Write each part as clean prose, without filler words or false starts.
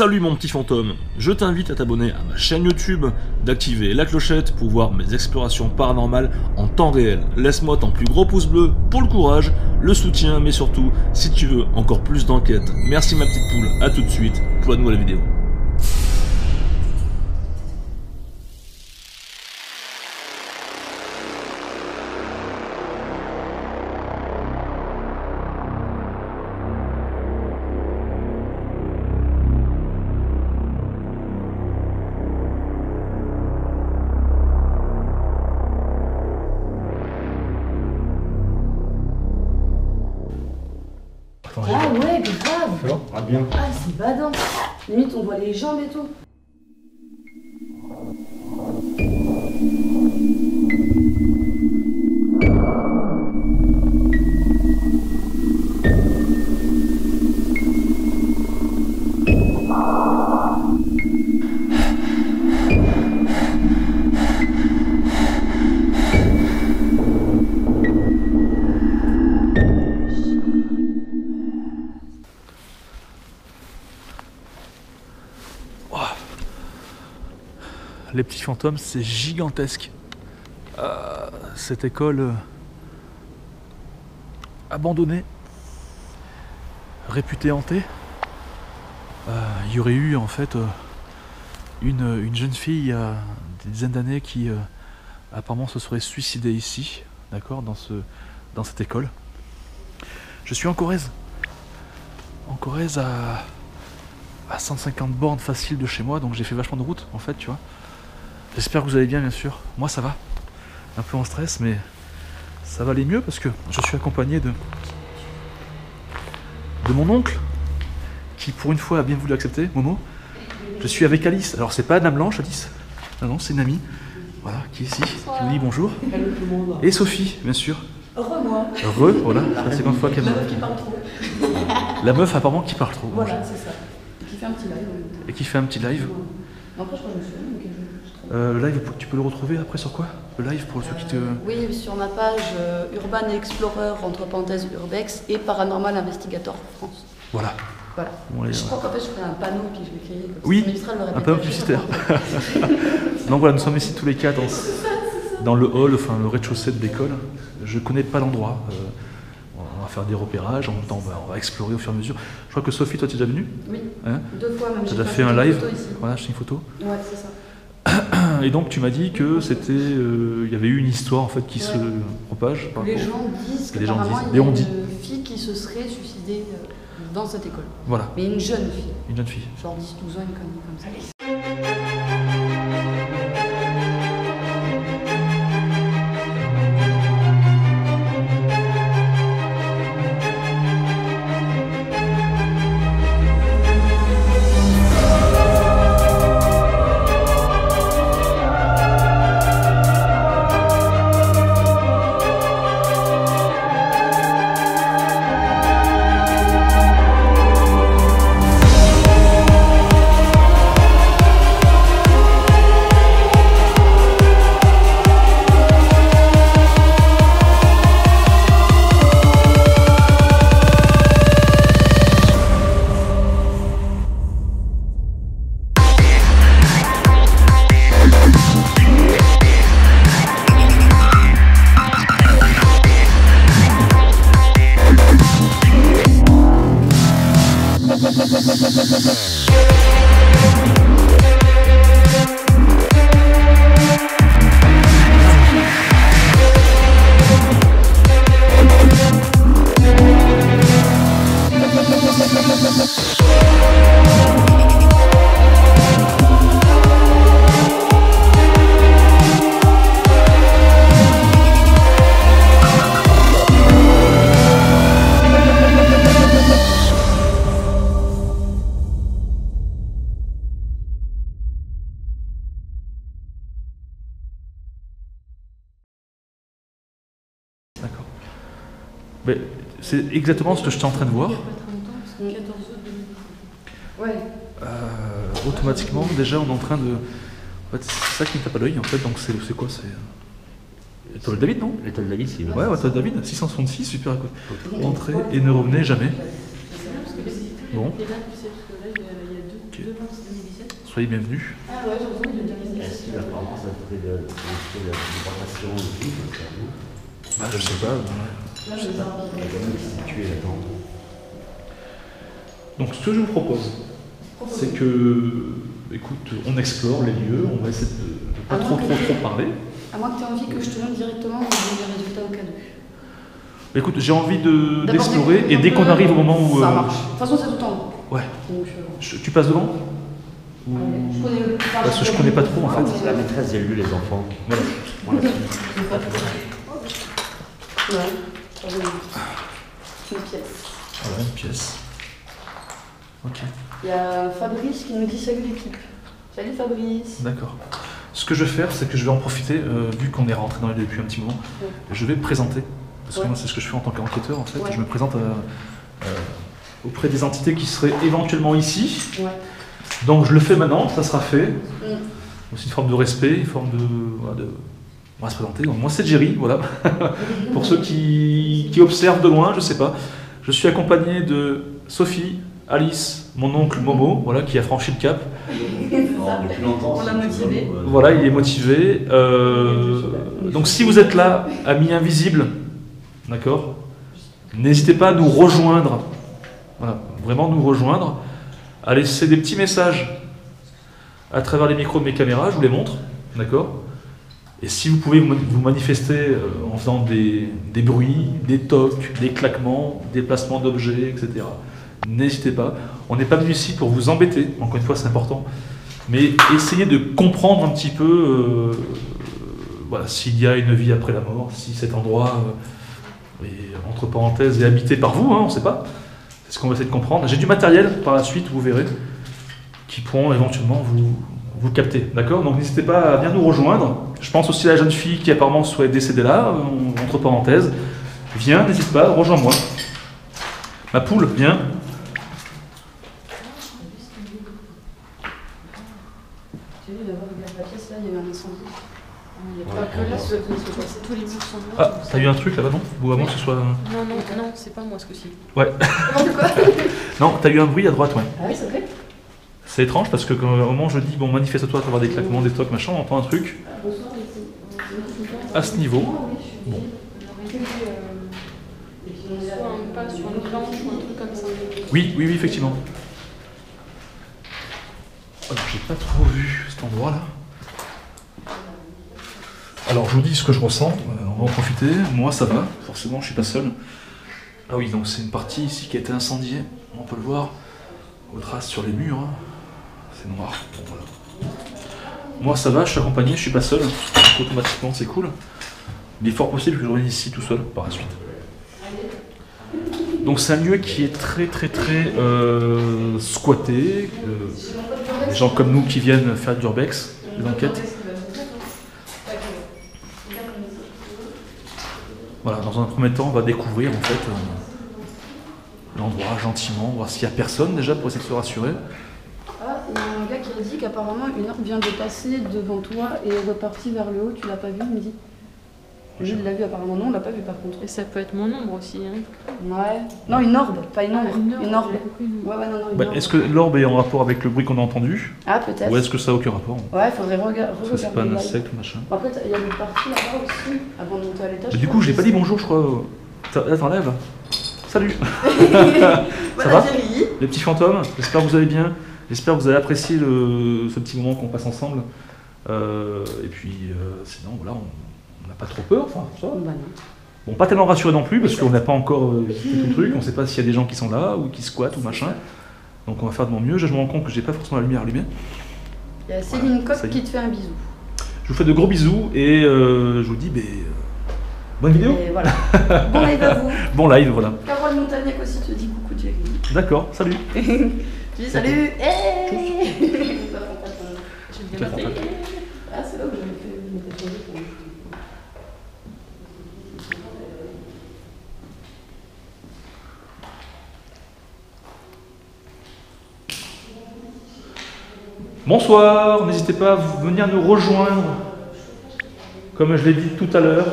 Salut mon petit fantôme, je t'invite à t'abonner à ma chaîne YouTube, d'activer la clochette pour voir mes explorations paranormales en temps réel. Laisse-moi ton plus gros pouce bleu pour le courage, le soutien, mais surtout, si tu veux encore plus d'enquêtes. Merci ma petite poule, à tout de suite pour la nouvelle vidéo. Ah ouais, grave. Ça va? Ah bien. Ah, c'est badant. Limite, on voit les jambes et tout. Les petits fantômes, c'est gigantesque. Cette école abandonnée, réputée hantée. Il y aurait eu en fait une jeune fille il y a des dizaines d'années qui apparemment se serait suicidée ici, d'accord, dans cette école. Je suis en Corrèze. En Corrèze à 150 bornes faciles de chez moi, donc j'ai fait vachement de route en fait, tu vois. J'espère que vous allez bien sûr. Moi ça va. Un peu en stress, mais ça va aller mieux parce que je suis accompagné de mon oncle, qui pour une fois a bien voulu accepter, Momo. Je suis avec Alice. Alors c'est pas Dame Blanche, Alice. Non, c'est une amie. Voilà, qui est ici, qui me dit bonjour. Et Sophie, bien sûr. Re-moi. Voilà, c'est la 50 fois qu'elle me... Qui parle trop. La meuf apparemment qui parle trop. Voilà, c'est ça. Et qui fait un petit live. Et qui fait un petit live. Après, je crois que je me souviens. Le live, tu peux le retrouver après sur quoi? Le live pour ceux qui te... Oui, sur ma page Urban Explorer, entre parenthèses Urbex, et Paranormal Investigator France. Voilà. Voilà. Bon, Je crois qu'en fait, je ferai un panneau et puis je vais créer. Oui, Mistral le un panneau publicitaire. Donc voilà, nous sommes ici tous les quatre dans le hall, enfin le rez-de-chaussée de l'école. Je connais pas l'endroit. On va faire des repérages, en même temps on va explorer au fur et à mesure. Je crois que Sophie, toi tu es déjà venue? Oui, hein? 2 fois même. Tu as déjà fait un live? Ici. Voilà, j'ai une photo. Ouais, c'est ça. Et donc tu m'as dit que c'était, il y avait eu une histoire en fait qui se propage. Les gens disent les gens qu'apparemment disent. il y a On dit. une fille qui se serait suicidée dans cette école. Voilà. Mais une jeune fille. Une jeune fille. Genre 10-12 ans, une connerie comme ça. D'accord. Mais c'est exactement ce que j'étais en train de voir. Il y a pas très longtemps, parce que 14 août 2019. Ouais. Automatiquement, déjà, on est en train de... En fait, c'est ça qui me tape à l'œil, en fait, donc c'est quoi? C'est... L'étoile David, non? L'étoile David, c'est... Ouais, l'étoile David, 666, super, écoute. Entrez et ne revenez jamais. Bon. Et là, tu sais, parce que là, il y a 2. Ok. Soyez bienvenus. Ah ouais, j'ai entendu de dire Est-ce qu'il apparemment ça ferait de l'hydratation aussi Bah, je sais pas. Là, je vais voir. Il y a quand même situé là-dedans. Donc ce que je vous propose, c'est que, écoute, on explore les lieux, on va essayer de pas trop parler. À moins que tu aies envie que je te donne directement les résultats au cadeau. Écoute, j'ai envie D'abord, d'explorer et dès qu'on arrive au moment où... Ça marche. De toute façon, c'est tout en haut. Ouais. Donc, Tu passes devant Ou- je connais Parce que je connais pas trop en fait. C'est la maîtresse, j'ai lu les enfants. Voilà. Voilà. Ouais. Une pièce. Voilà, une pièce. Ok, Il y a Fabrice qui nous dit salut l'équipe. Salut Fabrice. d'accord. Ce que je vais faire, c'est que je vais en profiter, vu qu'on est rentré dans les lieux depuis un petit moment, Ouais. je vais me présenter. Parce que Ouais. moi, c'est ce que je fais en tant qu'enquêteur en fait. Ouais. Je me présente auprès des entités qui seraient éventuellement ici. Ouais. Donc je le fais maintenant, ça sera fait. Mm. C'est une forme de respect, une forme de... Voilà, on va se présenter. Donc, moi c'est Jerry, voilà. Pour ceux qui observent de loin, je sais pas. Je suis accompagné de Sophie, Alice, mon oncle Momo, voilà, qui a franchi le cap. Alors, depuis longtemps, On l'a si tu motivé. veux, Voilà, il est motivé. Donc si vous êtes là, amis invisibles, d'accord, n'hésitez pas à nous rejoindre. Voilà, vraiment nous rejoindre. À laisser des petits messages à travers les micros de mes caméras, je vous les montre, d'accord. Et si vous pouvez vous manifester en faisant des bruits, des tocs, des claquements, des placements d'objets, etc. N'hésitez pas. On n'est pas venu ici pour vous embêter, encore une fois c'est important, mais essayez de comprendre un petit peu voilà, s'il y a une vie après la mort, si cet endroit est, entre parenthèses, est habité par vous, hein, on ne sait pas. C'est ce qu'on va essayer de comprendre. J'ai du matériel par la suite, vous verrez, qui pourront éventuellement vous capter. D'accord? Donc n'hésitez pas à venir nous rejoindre. Je pense aussi à la jeune fille qui apparemment soit décédée là, entre parenthèses. Viens, n'hésite pas, rejoins-moi. Ma poule, viens. Tu veux d'abord regarde la pièce là, il y a eu un incendie. Il n'y a Ouais, pas que là, ouais. se passer. Tous les murs sont noirs. Ah, t'as eu un truc là-bas, non? Ou avant que ce soit... Non, non, non, c'est pas moi ce coup-ci. Ouais. N'importe quoi. Non, t'as eu un bruit à droite, ouais. Ah oui, c'est vrai. C'est étrange parce que quand, au moment où je dis, bon, manifeste-toi, tu vas des claquements, des tocs, machin, on entend un truc Bonsoir, à ce niveau. Bon. Soit un pas sur une planche ou un truc comme ça. Oui, oui, oui, effectivement. Alors, j'ai pas trop vu cet endroit-là. Alors, je vous dis ce que je ressens, on va en profiter. Moi, ça va, forcément, je suis pas seul. Ah oui, donc c'est une partie ici qui a été incendiée, on peut le voir, aux traces sur les murs. Hein. C'est noir. Bon, voilà. Moi, ça va, je suis accompagné, je suis pas seul. Donc, automatiquement, c'est cool. Mais il est fort possible que je revienne ici tout seul par la suite. Donc c'est un lieu qui est très squatté. Des gens comme nous qui viennent faire de l'urbex, des enquêtes. Voilà, dans un premier temps, on va découvrir en fait l'endroit gentiment, voir s'il n'y a personne déjà pour essayer de se rassurer. Ah, il y a un gars qui a dit qu'apparemment une orbe vient de passer devant toi et est repartie vers le haut. Tu l'as pas vu, il me dit. Lui, il l'a vu apparemment, non, on l'a pas vu par contre. Et ça peut être mon ombre aussi. Hein. Ouais. Non, une orbe, pas une ombre. Une orbe. j'avais compris, une orbe. Ouais, non, non, une Bah, orbe. est-ce que l'orbe est en rapport avec le bruit qu'on a entendu? Ah, peut-être. Ou est-ce que ça n'a aucun rapport? Ouais, il faudrait regarder. Ça, c'est pas un insecte, machin. Après, il y a une partie là-bas aussi, avant de monter à l'étage. Mais du coup, je n'ai pas dit bonjour, je crois. T'enlèves. Salut. Voilà, va Jerry. Les petits fantômes, j'espère que vous allez bien. J'espère que vous avez apprécié ce petit moment qu'on passe ensemble. Et puis, sinon, voilà, on n'a pas trop peur. Enfin, ça va. Bah non. Bon, pas tellement rassuré non plus, parce qu'on n'a pas encore fait tout le truc. On ne sait pas s'il y a des gens qui sont là, ou qui squattent, ou machin. Donc on va faire de mon mieux. Je me rends compte que j'ai pas forcément la lumière allumée. Il y a Céline ça Coq y est. qui te fait un bisou. Je vous fais de gros bisous, et je vous dis, bonne vidéo. Et voilà. Bon live à vous. Bon live, voilà. Carole Montagnac aussi te dit coucou Jerry. D'accord, salut. Tu dis salut. Hey. J'ai bien appris. Ah, c'est là où j'avais fait mes tatouages pour... Bonsoir, n'hésitez pas à venir nous rejoindre, comme je l'ai dit tout à l'heure.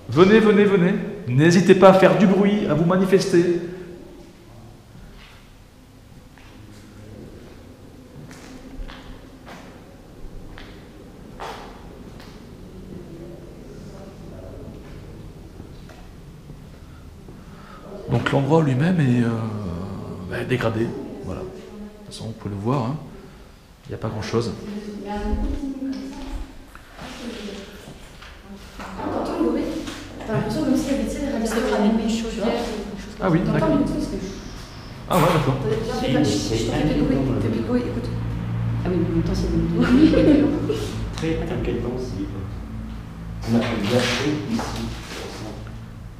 Venez, venez, venez. N'hésitez pas à faire du bruit, à vous manifester. Donc l'endroit lui-même est dégradé. Voilà. De toute façon, vous pouvez le voir. Hein. Il n'y a pas grand-chose. T'entends le bruit? T'as l'impression comme s'il y avait des radiateurs à Une l'ennemi, tu vois. chaudière. Ah oui, T'entends d'accord. le truc, c'est... Ah ouais, d'accord. Fais plus de bruit, écoute. Ah oui, en même temps, c'est des motos. Très inquiétant, on a de l'air chaud ici.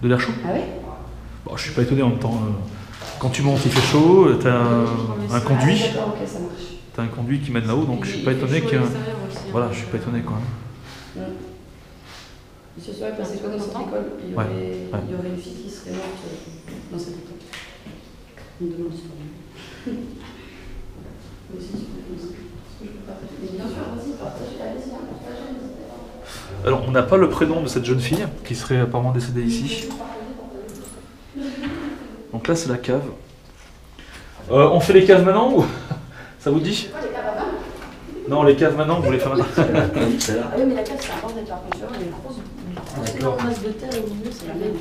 De l'air chaud? Ah ouais? Bon, je suis pas étonné en même temps. Quand tu montes, il fait chaud, tu as un conduit. Ah, d'accord, ok, ça marche. Tu as un conduit qui mène là-haut, donc je suis pas étonné que. Voilà, je suis pas étonné quoi. Ce soir, il passait quoi dans cette école? Il y aurait une fille qui serait morte dans cette école. On me demande l'histoire. Moi aussi, tu peux partager. Bien sûr, vas-y, partagez, allez-y, partagez. Alors, on n'a pas le prénom de cette jeune fille qui serait apparemment décédée ici. Donc là, c'est la cave. On fait les caves maintenant ou ça vous dit? Non, les caves maintenant, vous les faire maintenant. Ah oui, mais la cave, c'est un bordel par contre. Tu vois, il y a une grosse énorme masse de terre au milieu, c'est la même.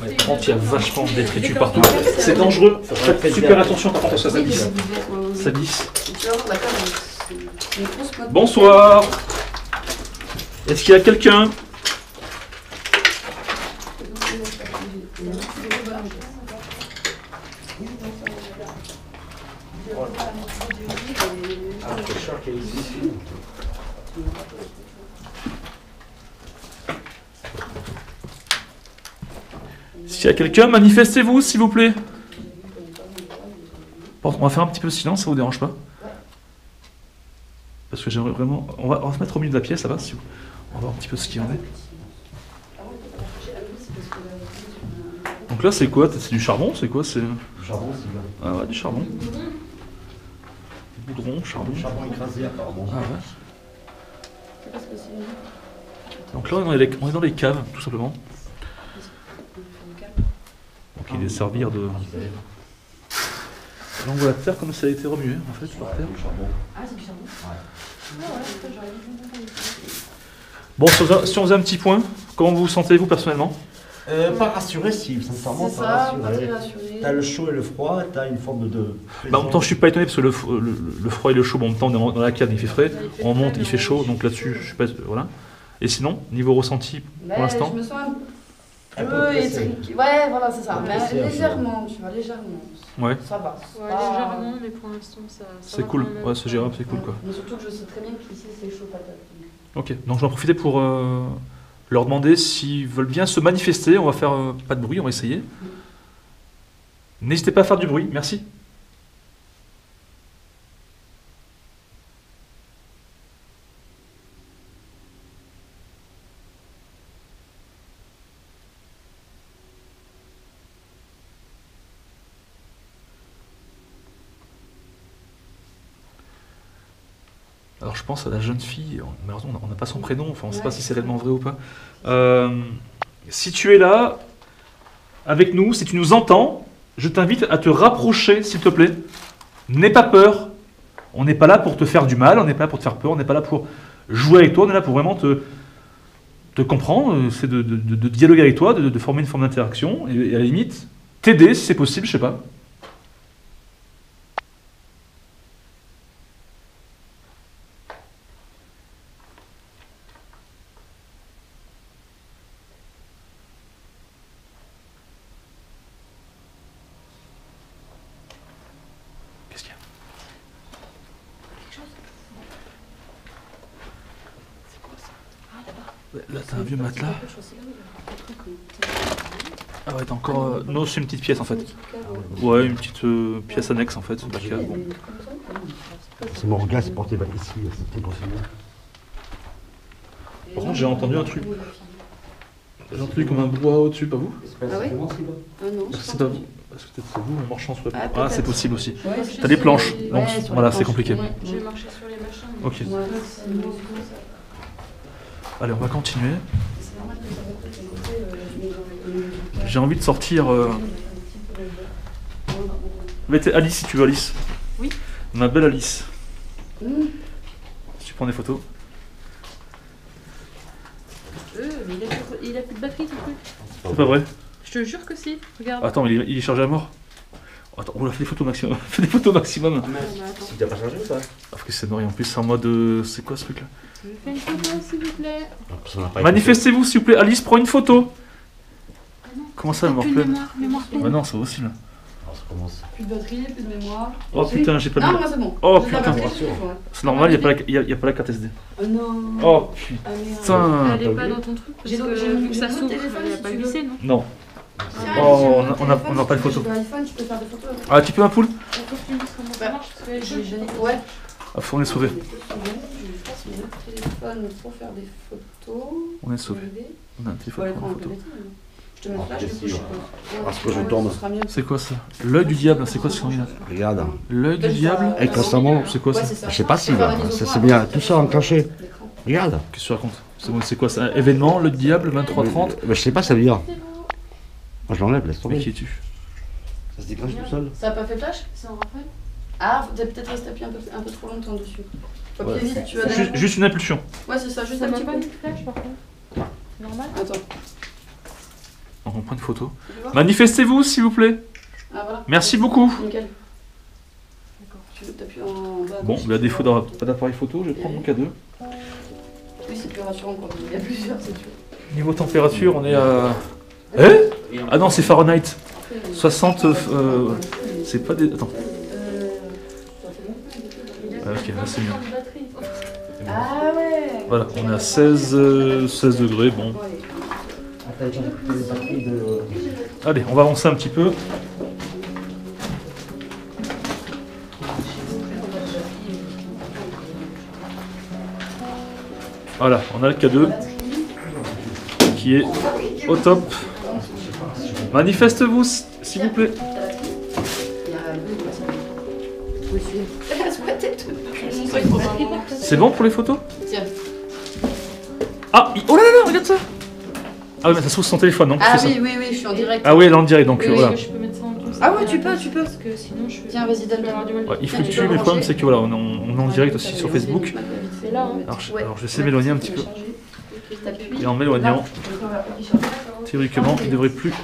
Ouais, par contre, il y a vachement de détritus partout. C'est dangereux. Faites super attention par contre, ça glisse. Ça glisse. Tu vas voir, la cave, c'est une grosse motte. Bonsoir. Est-ce qu'il y a quelqu'un? S'il y a quelqu'un, manifestez-vous, s'il vous plaît. Bon, on va faire un petit peu de silence, ça vous dérange pas? Parce que j'aimerais vraiment... On va se mettre au milieu de la pièce, là-bas, si vous... On va voir un petit peu ce qu'il y en est. Donc là, c'est quoi? C'est du charbon? C'est quoi? C'est... Du charbon, c'est bien. Ah ouais, du charbon. Boudron, charbon. Du charbon écrasé, apparemment. Ah ouais. Donc là, on est dans les caves, tout simplement. Donc il est servir de... Là, on voit la terre comme ça a été remuée, en fait, par terre. Du charbon. Ah, c'est du charbon? Bon, si on faisait un petit point, comment vous vous sentez, vous, personnellement? Pas rassuré, si, sincèrement, C'est pas ça, pas très rassuré. rassuré. T'as le chaud et le froid, t'as une forme de... Bah, en même temps, je suis pas étonné parce que le froid et le chaud, bon, en même temps, on est dans la cave, il fait frais. On monte, il fait chaud, donc là-dessus, je suis pas... Voilà. Et sinon, niveau ressenti, pour l'instant? Je me sens Un un peu peu pressé. étriquée. Ouais, voilà, c'est ça. Un peu Mais pressé, un peu. légèrement, tu vois, légèrement. Ouais. Ça va. Ouais, légèrement, mais pour l'instant, ça C'est va cool, quand même. ouais, c'est gérable, c'est cool, quoi. Mais surtout que je sais très bien qu'ici, c'est chaud patate. Ok, donc je vais en profiter pour leur demander s'ils veulent bien se manifester. On va faire pas de bruit, on va essayer. N'hésitez pas à faire du bruit, merci. Alors je pense à la jeune fille, malheureusement on n'a pas son prénom, enfin on ne sait pas si c'est réellement vrai ou pas. Si tu es là, avec nous, si tu nous entends, je t'invite à te rapprocher s'il te plaît. N'aie pas peur, on n'est pas là pour te faire du mal, on n'est pas là pour te faire peur, on n'est pas là pour jouer avec toi, on est là pour vraiment te comprendre, c'est de dialoguer avec toi, de former une forme d'interaction, et à la limite, t'aider si c'est possible, je sais pas. Qu'est-ce qu'il y a? C'est quoi ça? Ah, là-bas. Là, t'as un vieux matelas. Ah ouais, t'as encore... Non, c'est une petite pièce en fait. Ouais, une petite pièce annexe en fait. La cave, bon. C'est mon regard, c'est porté ici, c'était possible. Par contre, j'ai entendu un truc. J'ai entendu comme un brouhaha au-dessus, pas vous? Ah ouais? Ah non, Est-ce que c'est pas vous? Est-ce que peut-être c'est vous, en marchant sur le... Ah, Ah, peut-être. c'est possible aussi. Ouais, T'as des planches, donc Ouais, sur voilà, les c'est planches. compliqué. Ouais. J'ai marché sur les machins. Ok. Ouais, c'est- Allez, on va continuer. c'est normal que ça reprenne le côté, J'ai envie de sortir... Mettez Alice si tu veux, Alice. Oui. Ma belle Alice. Mmh. Si tu prends des photos. Mais il a plus de batterie, ce truc. C'est pas vrai? Je te jure que si, regarde. Attends, mais il est chargé à mort. Attends, on a fait des photos maximum. Fais des photos maximum. Si t'as pas changé ou pas? Ah, parce que c'est noir et en plus c'est en mode. C'est quoi ce truc là? Je fais une photo s'il vous plaît. Ça n'a pas été Manifestez-vous s'il vous plaît. Alice, prends une photo. Comment ça, mémoire Plus de pleine? mémoire pleine. Bah non, c'est aussi là. Alors ça commence. Plus de batterie, plus de mémoire. Oh putain, j'ai pas de. Non, moi c'est bon. Oh J'ai la putain. batterie, c'est bon. C'est normal, y a pas la carte SD. Oh non. Oh Ah, merde. putain. Elle est pas dans ton truc parce J'ai que j'ai vu que ça mon s'ouvre, téléphone, il n'y a si pas tu veux. glissé, non? Non. Tiens, Oh, j'ai mon on a téléphone, pas de si photo. tu veux iPhone, tu peux faire des photos. Ah, tu peux un poule? Faut que tu me dises comment ça marche parce que Ouais. Ah, on est sauvé. Je passe mon téléphone pour faire des photos. On est sauvé. On a un Faut téléphone aller pour une prendre photo. un peu d'été, je te mets flash, du coup, je suppose. Parce que je tourne. Ce sera mieux. C'est quoi ça? L'œil du diable, c'est quoi ce qu'on dit là? Regarde. L'œil du diable? Avec constamment. C'est quoi ça? Ouais, c'est ça. Je sais pas si Faut faire là. la mise au point C'est bien. avant, Tout ça enclenché. l'écran. Regarde. Qu'est-ce que tu racontes? C'est quoi ça? Un événement, l'œil du diable, 23h30? Je sais pas, ça veut dire. Moi je l'enlève, laisse Mais tomber. qui es-tu? Ça se déclenche tout seul. Ça a pas fait flash? c'est en rappel. Ah, faut peut-être rester appuyé un peu trop longtemps dessus. Faut appuyer vite, tu vas Juste une impulsion. Ouais, c'est ça, juste Ça un m'a petit pas peu. mis de flash par contre. C'est normal. Attends. On prend une photo. Tu veux voir? Manifestez-vous s'il vous plaît. Ah, voilà. Merci beaucoup. Nickel. D'accord. Tu veux t'appuyer en bas. à Bon, gauche, bah, à tu défaut vois. pas d'appareil photo, je vais prendre mon K2. Oui, c'est plus rassurant quand il y a plusieurs, c'est sûr. Niveau température, on est à. Eh? Ah non, c'est Fahrenheit. 60. C'est pas des. Attends. Ah, ok, là c'est mieux. Ah ouais. Voilà, on est à 16 degrés. Bon. Allez, on va avancer un petit peu. Voilà, on a le K2 qui est au top. Manifestez-vous, s'il vous plaît. C'est bon pour les photos? Tiens. Ah, oh là là là, regarde ça. Ah oui, mais ça se trouve sur son téléphone, non? Ah C'est ça. oui, je suis en direct. Ah oui, là en direct, donc Oui, oui, voilà. Je peux mettre ça en douce. Ah ouais, tu peux. Parce que sinon je Tiens, vas-y, je donne vais avoir du mal. Ouais, il Tiens, tu fluctue, peux mais le problème brancher. c'est que voilà, on est en direct aussi sur Facebook. C'est là, hein. Alors je vais essayer de m'éloigner un petit peu. T'appuies. Et en m'éloignant, Là, on va appuyer sur le bouton. théoriquement, il ne devrait plus Vous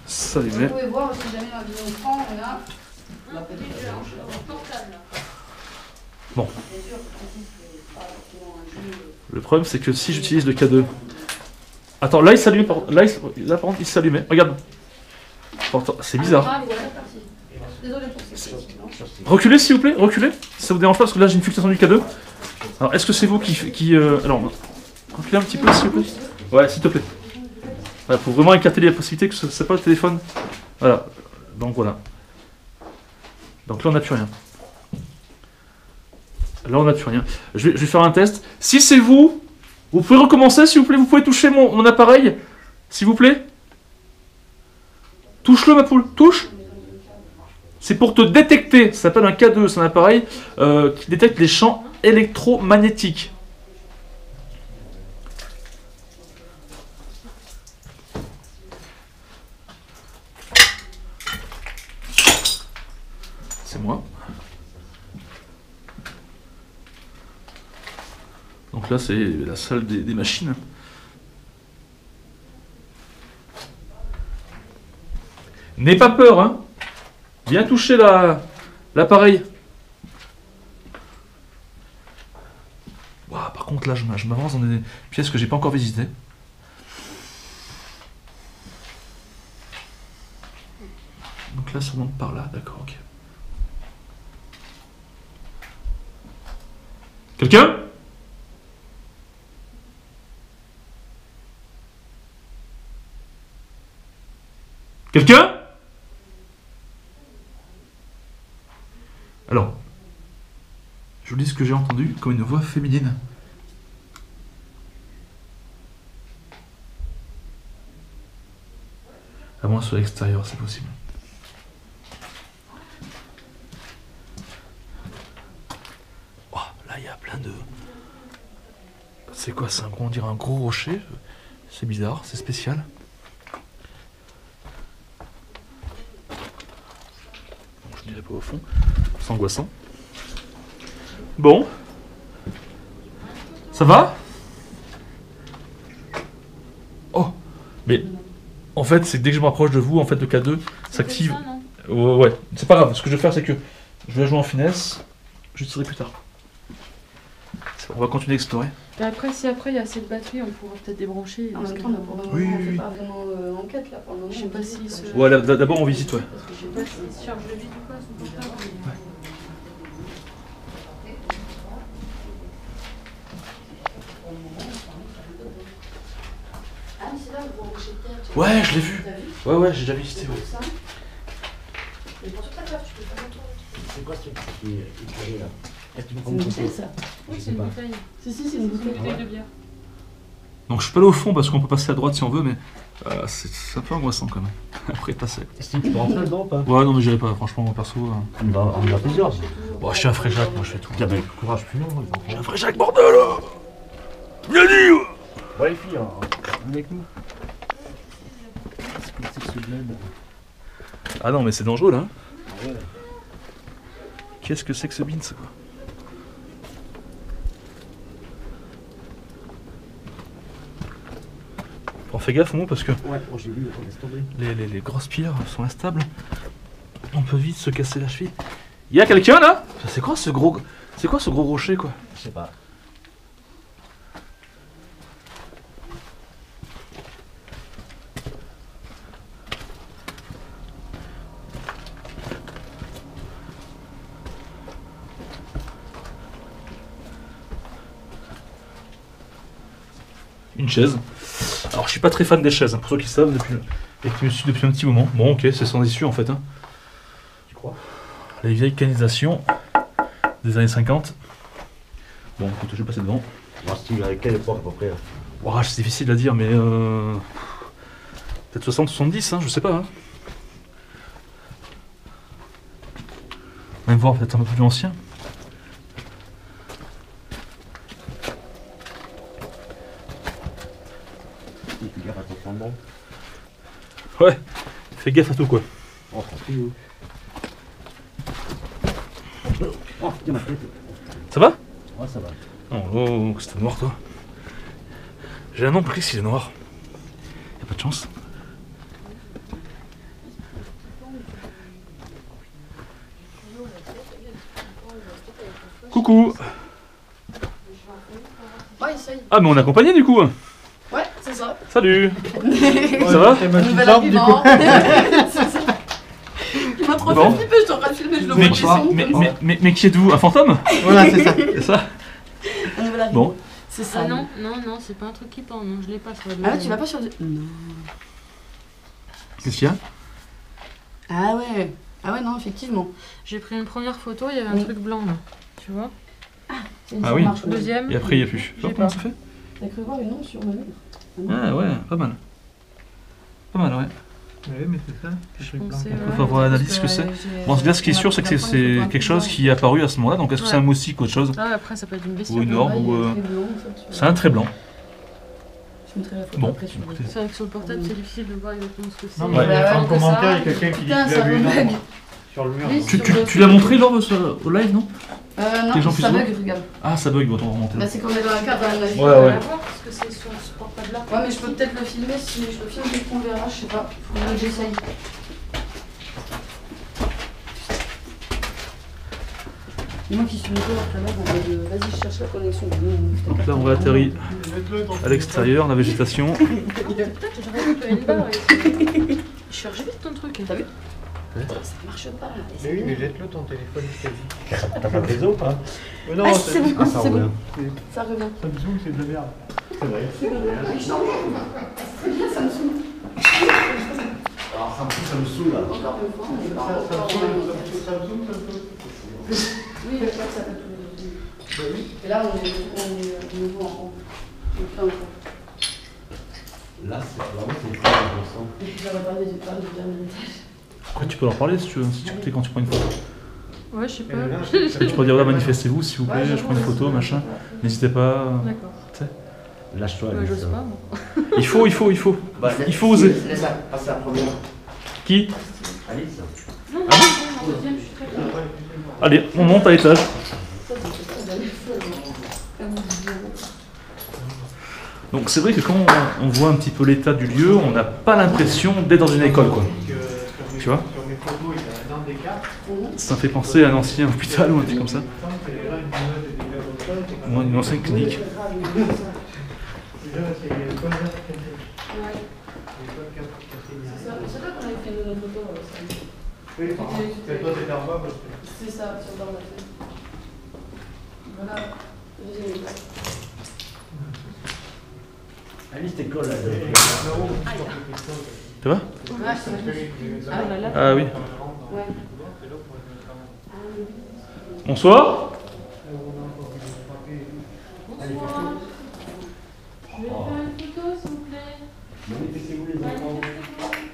s'allumer. pouvez voir si jamais la vidéo prend, on a. Bon. Le problème c'est que si j'utilise le K2... Attends, là il s'allumait, là par contre il s'allumait. Regarde. Pourtant, c'est bizarre. Ah, voilà, c'est parti. Désolé pour ces petits blancs. Reculez s'il vous plaît, reculez. Si ça vous dérange pas parce que là j'ai une fluctuation du K2. Alors est-ce que c'est vous qui alors, reculez un petit peu s'il vous plaît. Ouais, s'il te plaît. Voilà, pour vraiment écarter les possibilités que ce n'est pas le téléphone. Voilà. Donc voilà. Donc là on n'a plus rien. Là on n'a plus rien. Je vais faire un test. Si c'est vous, vous pouvez recommencer s'il vous plaît. Vous pouvez toucher mon appareil, s'il vous plaît. Touche-le ma poule, touche. C'est pour te détecter. Ça s'appelle un K2, c'est un appareil qui détecte les champs électromagnétiques. C'est moi. Donc là, c'est la salle des machines. N'aie pas peur, hein. Viens toucher l'appareil. Ouah, par contre, là, je m'avance dans des pièces que j'ai pas encore visitées. Donc là, ça monte par là, d'accord, ok. Quelqu'un? Quelqu'un? Alors, je vous dis ce que j'ai entendu comme une voix féminine. À moins sur l'extérieur, c'est possible. Oh, là, il y a plein de... C'est quoi? C'est on dirait un gros rocher. C'est bizarre, c'est spécial. Bon, je n'irai pas au fond. C'est angoissant. Bon. Ça va? Oh. Mais En fait, c'est que dès que je me rapproche de vous, en fait, le K2 s'active. Ça, non Ouais, c'est pas grave. Ce que je vais faire, c'est que je vais la jouer en finesse. Je tirerai plus tard. On va continuer à explorer. Et après, si après il y a assez de batterie, on pourra peut-être débrancher. En même temps, là, pour le moment, Oui, on oui, fait oui. pas vraiment enquête là pour le moment. Je sais pas on si visite, ce- quoi. Ouais, d'abord on visite, ouais. Parce que je sais pas s'il se charge vite ou pas, son portable. Ah, mais c'est là où vous rocher de terre. tu Ouais, vois. je l'ai vu. T'as vu? Ouais, ouais, j'ai déjà visité. Ouais. Ça. Mais pour tout à l'heure, tu peux faire un tour. C'est quoi ce truc qui est éclairé là? Est-ce que tu peux C'est prendre une une photo? bouteille, ça. Oui, Je c'est sais une pas. bouteille. Si, c'est une C'est une bouteille. bouteille de bière. Donc je suis pas allé au fond parce qu'on peut passer à droite si on veut, mais c'est un peu angoissant quand même. Après passer. Est-ce que tu peux rentrer là-dedans ou pas? Ouais, non, mais j'irai pas, franchement, moi perso. On va plusieurs. Bon, je suis un Fréjac, moi je fais tout. Tiens, mais courage plus long. Je suis un Fréjac, bordel là. Bien dit ouais. Bon, les filles, venez avec nous. Qu'est-ce que c'est que ce bled? Ah non, mais c'est dangereux là. Hein. Ah ouais. Qu'est-ce que c'est que ce beans quoi? On fait gaffe, moi, parce que Ouais, oh, j'ai vu, laisse tomber. les grosses pierres sont instables. On peut vite se casser la cheville. Y'a quelqu'un là? C'est quoi ce gros rocher quoi? Je sais pas. Une chaise. Alors je suis pas très fan des chaises, hein, pour ceux qui savent, et qui me suivent depuis un petit moment. Bon ok, c'est sans issue en fait. Hein. Tu crois? Les vieilles canalisations des années 50. Bon écoute, je vais passer devant. Bon, style, avec quelle époque à peu près? Ouah, c'est difficile à dire, mais peut-être 60-70, hein, je sais pas. Hein. Même voir peut-être un peu plus ancien. Fais gaffe à ton fondement. Ouais, fais gaffe à tout quoi. Oh, tranquille. Oh, tiens ma tête. Ça va? Ouais, ça va. Oh, c'était noir toi. J'ai un nom pris s'il est noir. Y'a pas de chance. Coucou. Ouais, essaye. Ah mais on est accompagné du coup. Ouais, c'est ça. Salut. Ça va? Nouvel argument. C'est ça. Il m'a trop Bon. fait flipper, je t'aurais filmé, je le vois Mais, qui sont mais qui êtes-vous? Un fantôme? Voilà, c'est ça. C'est ça? Un nouvel argument. Bon. C'est ça. Ah non, c'est pas un truc qui pend, non, je l'ai pas sur la Ah ouais, tu vas pas sur du... Non. Qu'est-ce qu'il y a? Ah ouais. Ah ouais, non, effectivement. J'ai pris une première photo, il y avait un Oui. truc blanc là, tu vois. C'est une Ah oui. marche, ouais. Deuxième. Et après il n'y a plus. J'ai Comment pas. ça fait? T'as cru voir une nom sur le mur? Ah ouais, pas mal. Pas mal, ouais. Oui, mais c'est ça. le truc blanc. Faut avoir l'analyse, ce que c'est. Bon, là, ce qui est sûr, c'est que c'est quelque chose qui est apparu à ce moment-là. Donc, est-ce que c'est un moustique ou autre chose? Ah, après ça peut être une Ou bestiole. une orbe, ou, C'est un trait blanc. Je mettrai la photo Bon, après sur le... écoutez. C'est vrai que sur le portable c'est difficile de voir exactement ce que c'est. Non, mais Ouais. il y a un Ouais, commentaire, il y a ça. quelqu'un qui dit Putain, qu'il ça a vu une rebug. ombre sur le mur. Oui, donc. Tu l'as montré lors au live, non? Les gens Non, puissent ça voir. bug, regarde. Ah, ça bug, bon, on va remonter. Bah, c'est qu'on est dans un cadre, à la vie. Ouais, ouais. On va voir parce que c'est sur ce portable là. Ouais, mais je peux peut-être le filmer si je le filme dès qu'on verra, je sais pas. Faut que j'essaye. Moi qui suis encore à la en mode vas-y, je cherche la connexion. Donc là, on va atterrir Mets-le dans- à l'extérieur, la végétation. Peut-être j'aurais dû payer une barre. Et... Je charge vite ton truc. T'as vu? Ça marche pas. là. Mais oui, mais jette-le ton téléphone, je t'ai dit. T'as pas de réseau ou pas? Mais non, Ah, c'est c'est bon, Ah, ça c'est bon. revient. Ça revient. Samsung, c'est de la merde. C'est vrai. C'est bien, ça me saoule. Alors, ça me saoule là. Encore une fois, on est pas encore... Oui, je crois que ça fait tous les autres. Et là, on est nouveau en plein encore. Là, c'est ça, Et puis j'aurais parlé du dernier étage. Après, tu peux leur parler si tu veux, si tu écoutes quand tu prends une photo. Ouais, je sais pas. Tu peux dire là, manifestez-vous s'il vous plaît, je prends une photo, machin. N'hésitez pas. D'accord. Lâche-toi. Ouais, Alice. j'ose pas. Moi. Il faut. Bah, Il faut oser. Laisse-la passer la première. Qui? Alice. Non, en deuxième, je suis très bien. Allez, on monte à l'étage. Donc Donc c'est vrai que quand on voit un petit peu l'état du lieu, on n'a pas l'impression d'être dans une école, quoi. Tu vois? Sur mes photos, il y a un an d'écart. Ça me fait penser à un ancien hôpital ou un truc comme ça. Ou une ancienne clinique. C'est là qu'on avait fait nos photos. Oui, c'est toi, c'était en bas parce que. C'est ça, sur le bord de la fenêtre. Voilà, deuxième étage. Alice, t'es colle là. Ça va? Ouais, c'est vrai. Ah oui. Ouais. Bonsoir. Bonsoir. Je vais faire une photo, s'il vous plaît. Manifestez-vous les enfants.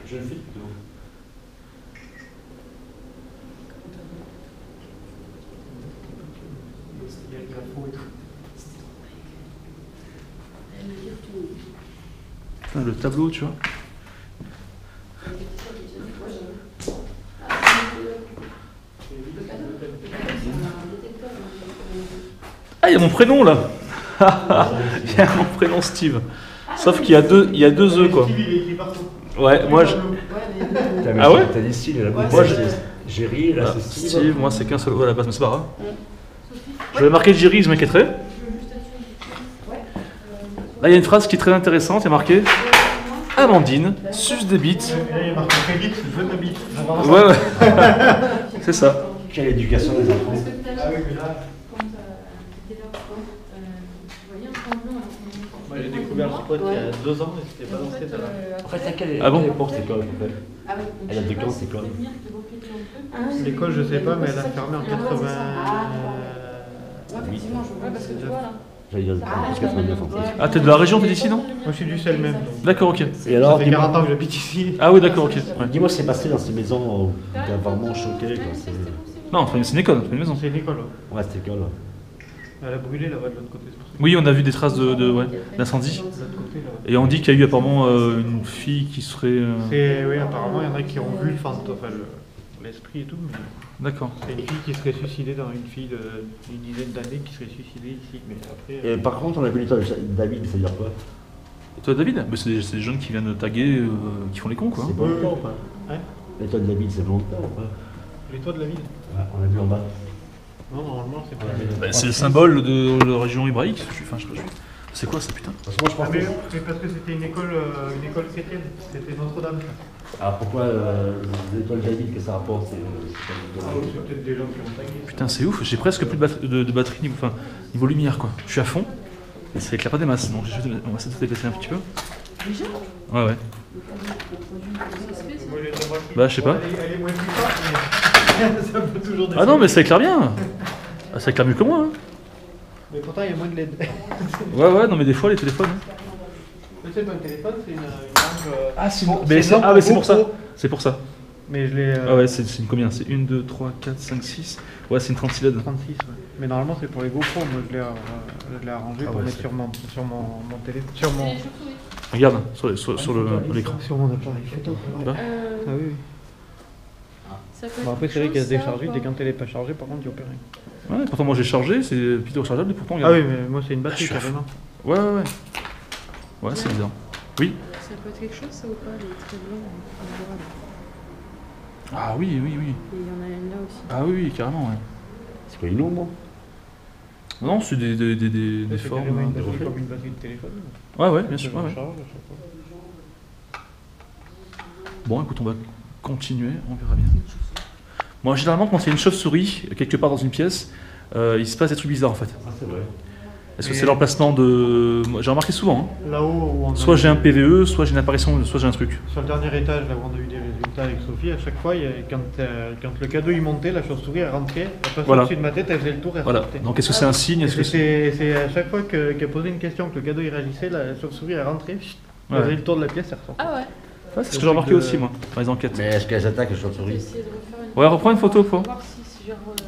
Je le fais plutôt. Il y a le plafond et tout. Putain, le tableau, tu vois. Ah, il y a mon prénom là. Il y a mon prénom Steve. Sauf qu'il y a deux E quoi. Steve, il est écrit partout. Ouais, moi je. Mais Ah ouais? t'as dit Steve, là. Ouais, Moi, c'est- Jerry, là, Ah, c'est Steve. Steve, moi c'est qu'un seul O à la base, mais c'est pas grave. Je vais marquer Jerry, je m'inquiéterai. Là, il y a une phrase qui est très intéressante, il y a marqué Amandine, suce des bites. Et là, il y a marqué très vite, je veux ta bite. Ouais, ouais. C'est ça. Quelle éducation des enfants. Ah oui, mais là. Moi j'ai découvert le spot il y a 2 ans et c'était pas dans cet état-là. En fait, à quelle Ah bon époque c'est quoi, en fait? Ah oui. Elle a de quand, c'est quoi? L'école, je sais pas, mais elle a fermé en 80. Ouais, effectivement, je vois parce que tu vois là. J'allais dire plus 89 en fait. Ah, t'es de la région, t'es d'ici, non? Moi, je suis du sel même. D'accord, ok. Et Ça alors, fait 40 ans que j'habite ici. Ah oui, d'accord, ok. Ouais. dis-moi ce qui s'est passé dans ces maisons où t'es vraiment choqué quand c'est. Non, c'est une école, c'est pas une maison. C'est une école. Ouais, cette école. Elle a brûlé là-bas de l'autre côté. C'est pour ça. Oui, on a vu des traces d'incendie. De l'autre côté là. Et on dit qu'il y a eu apparemment une fille qui serait. Oui, apparemment, il y en a qui ont vu le fantôme, enfin l'esprit et tout. Mais D'accord. c'est une fille qui serait suicidée dans une fille d'une dizaine d'années qui serait suicidée ici. Mais après. Et par contre, on a vu l'étoile David, ça veut dire quoi? Et toi, David? Bah, c'est des jeunes qui viennent taguer, qui font les cons, quoi. C'est bon le temps ou pas? Hein L'étoile David, c'est bon le temps ou pas? Les toits de la ville. Ouais, on l'a vu en bas. Non, normalement, c'est pas. Bah, c'est le symbole de la région hébraïque. Enfin, je sais pas. C'est quoi ça, putain? Parce que moi, je Ah, pense que. mais parce que c'était une école chrétienne. C'était Notre-Dame. Alors pourquoi l'étoile David, que ça rapporte? C'est C'est peut-être des gens qui ont tagué. Putain, c'est ouf. J'ai presque plus de batterie niveau lumière, quoi. Je suis à fond. Et ça éclaire pas des masses. Donc, on va essayer de se déplacer un petit peu. Ouais, ouais. Moi, j'ai déjà remarqué. Bah, je sais pas. Elle est moins puissante, mais ça peut toujours Ah non, mais ça éclaire bien. Ah, ça éclaire mieux que moi. Hein. Mais pourtant, il y a moins de LED. Ouais, ouais, non, mais des fois, les téléphones. Hein. Tu sais, mon téléphone, c'est une lampe. Ah, c'est bon. mais c'est c'est pour ça. C'est pour ça. Mais je l'ai. Ah ouais, c'est une combien? C'est 1, 2, 3, 4, 5, 6. Ouais, c'est une 36 LED. 36, ouais. Mais normalement, c'est pour les GoPro. Moi, je l'ai arrangé Ah pour ouais, mettre c'est- sur mon téléphone. Sur mon. Regarde, sur l'écran. Sur mon appareil photo. Tu vois Ah oui, oui. Ça peut Bon, être après, c'est vrai quelque qu'elle se chose, ça, décharge ou et pas quand elle est pas chargée, par contre, il n'y a plus rien. Ouais, pourtant, moi j'ai chargé, c'est plutôt rechargeable, et pourtant, Ah regarde. oui, mais moi, c'est une batterie je suis à fond. carrément. Ouais, ouais, ouais. Ouais, c'est bizarre. Oui. Ça peut être quelque chose, ça ou pas, les traits blancs on voit, là. Ah oui, oui, oui. Et il y en a une là aussi. Ah oui, oui, carrément, ouais. C'est quoi une ombre? Non, c'est des C'est formes. carrément une des batterie reflets. comme une batterie de téléphone. Ouais, ouais, bien sûr. Je Ouais, la ouais. charge à chaque fois. Bon, écoute, on va continuer, on verra bien. Moi, généralement, quand il y a une chauve-souris quelque part dans une pièce, il se passe des trucs bizarres en fait. Ah, c'est vrai. Est-ce que Et- c'est l'emplacement de. Moi, j'ai remarqué souvent, hein. Là-haut, où on a Soit eu- j'ai un PVE, soit j'ai une apparition, soit j'ai un truc. Sur le dernier étage, là où on a eu des résultats avec Sophie, à chaque fois, quand le cadeau il montait, la chauve-souris elle rentrait, elle passait Voilà. au-dessus de ma tête, elle faisait le tour, elle Voilà. sortait. Donc est-ce que c'est un signe? Est-ce que c'est. C'est à chaque fois qu'elle posait une question, que le cadeau il réagissait, la chauve-souris elle rentrait, elle Ouais. faisait le tour de la pièce, elle ressortait. Ah ouais. Ouais, c'est ce que j'ai remarqué aussi, moi, dans les enquêtes. Mais est-ce qu'elles attaquent les Je vais chauves-souris? essayer de refaire une Ouais, reprends une photo, pour quoi. voir si c'est genre de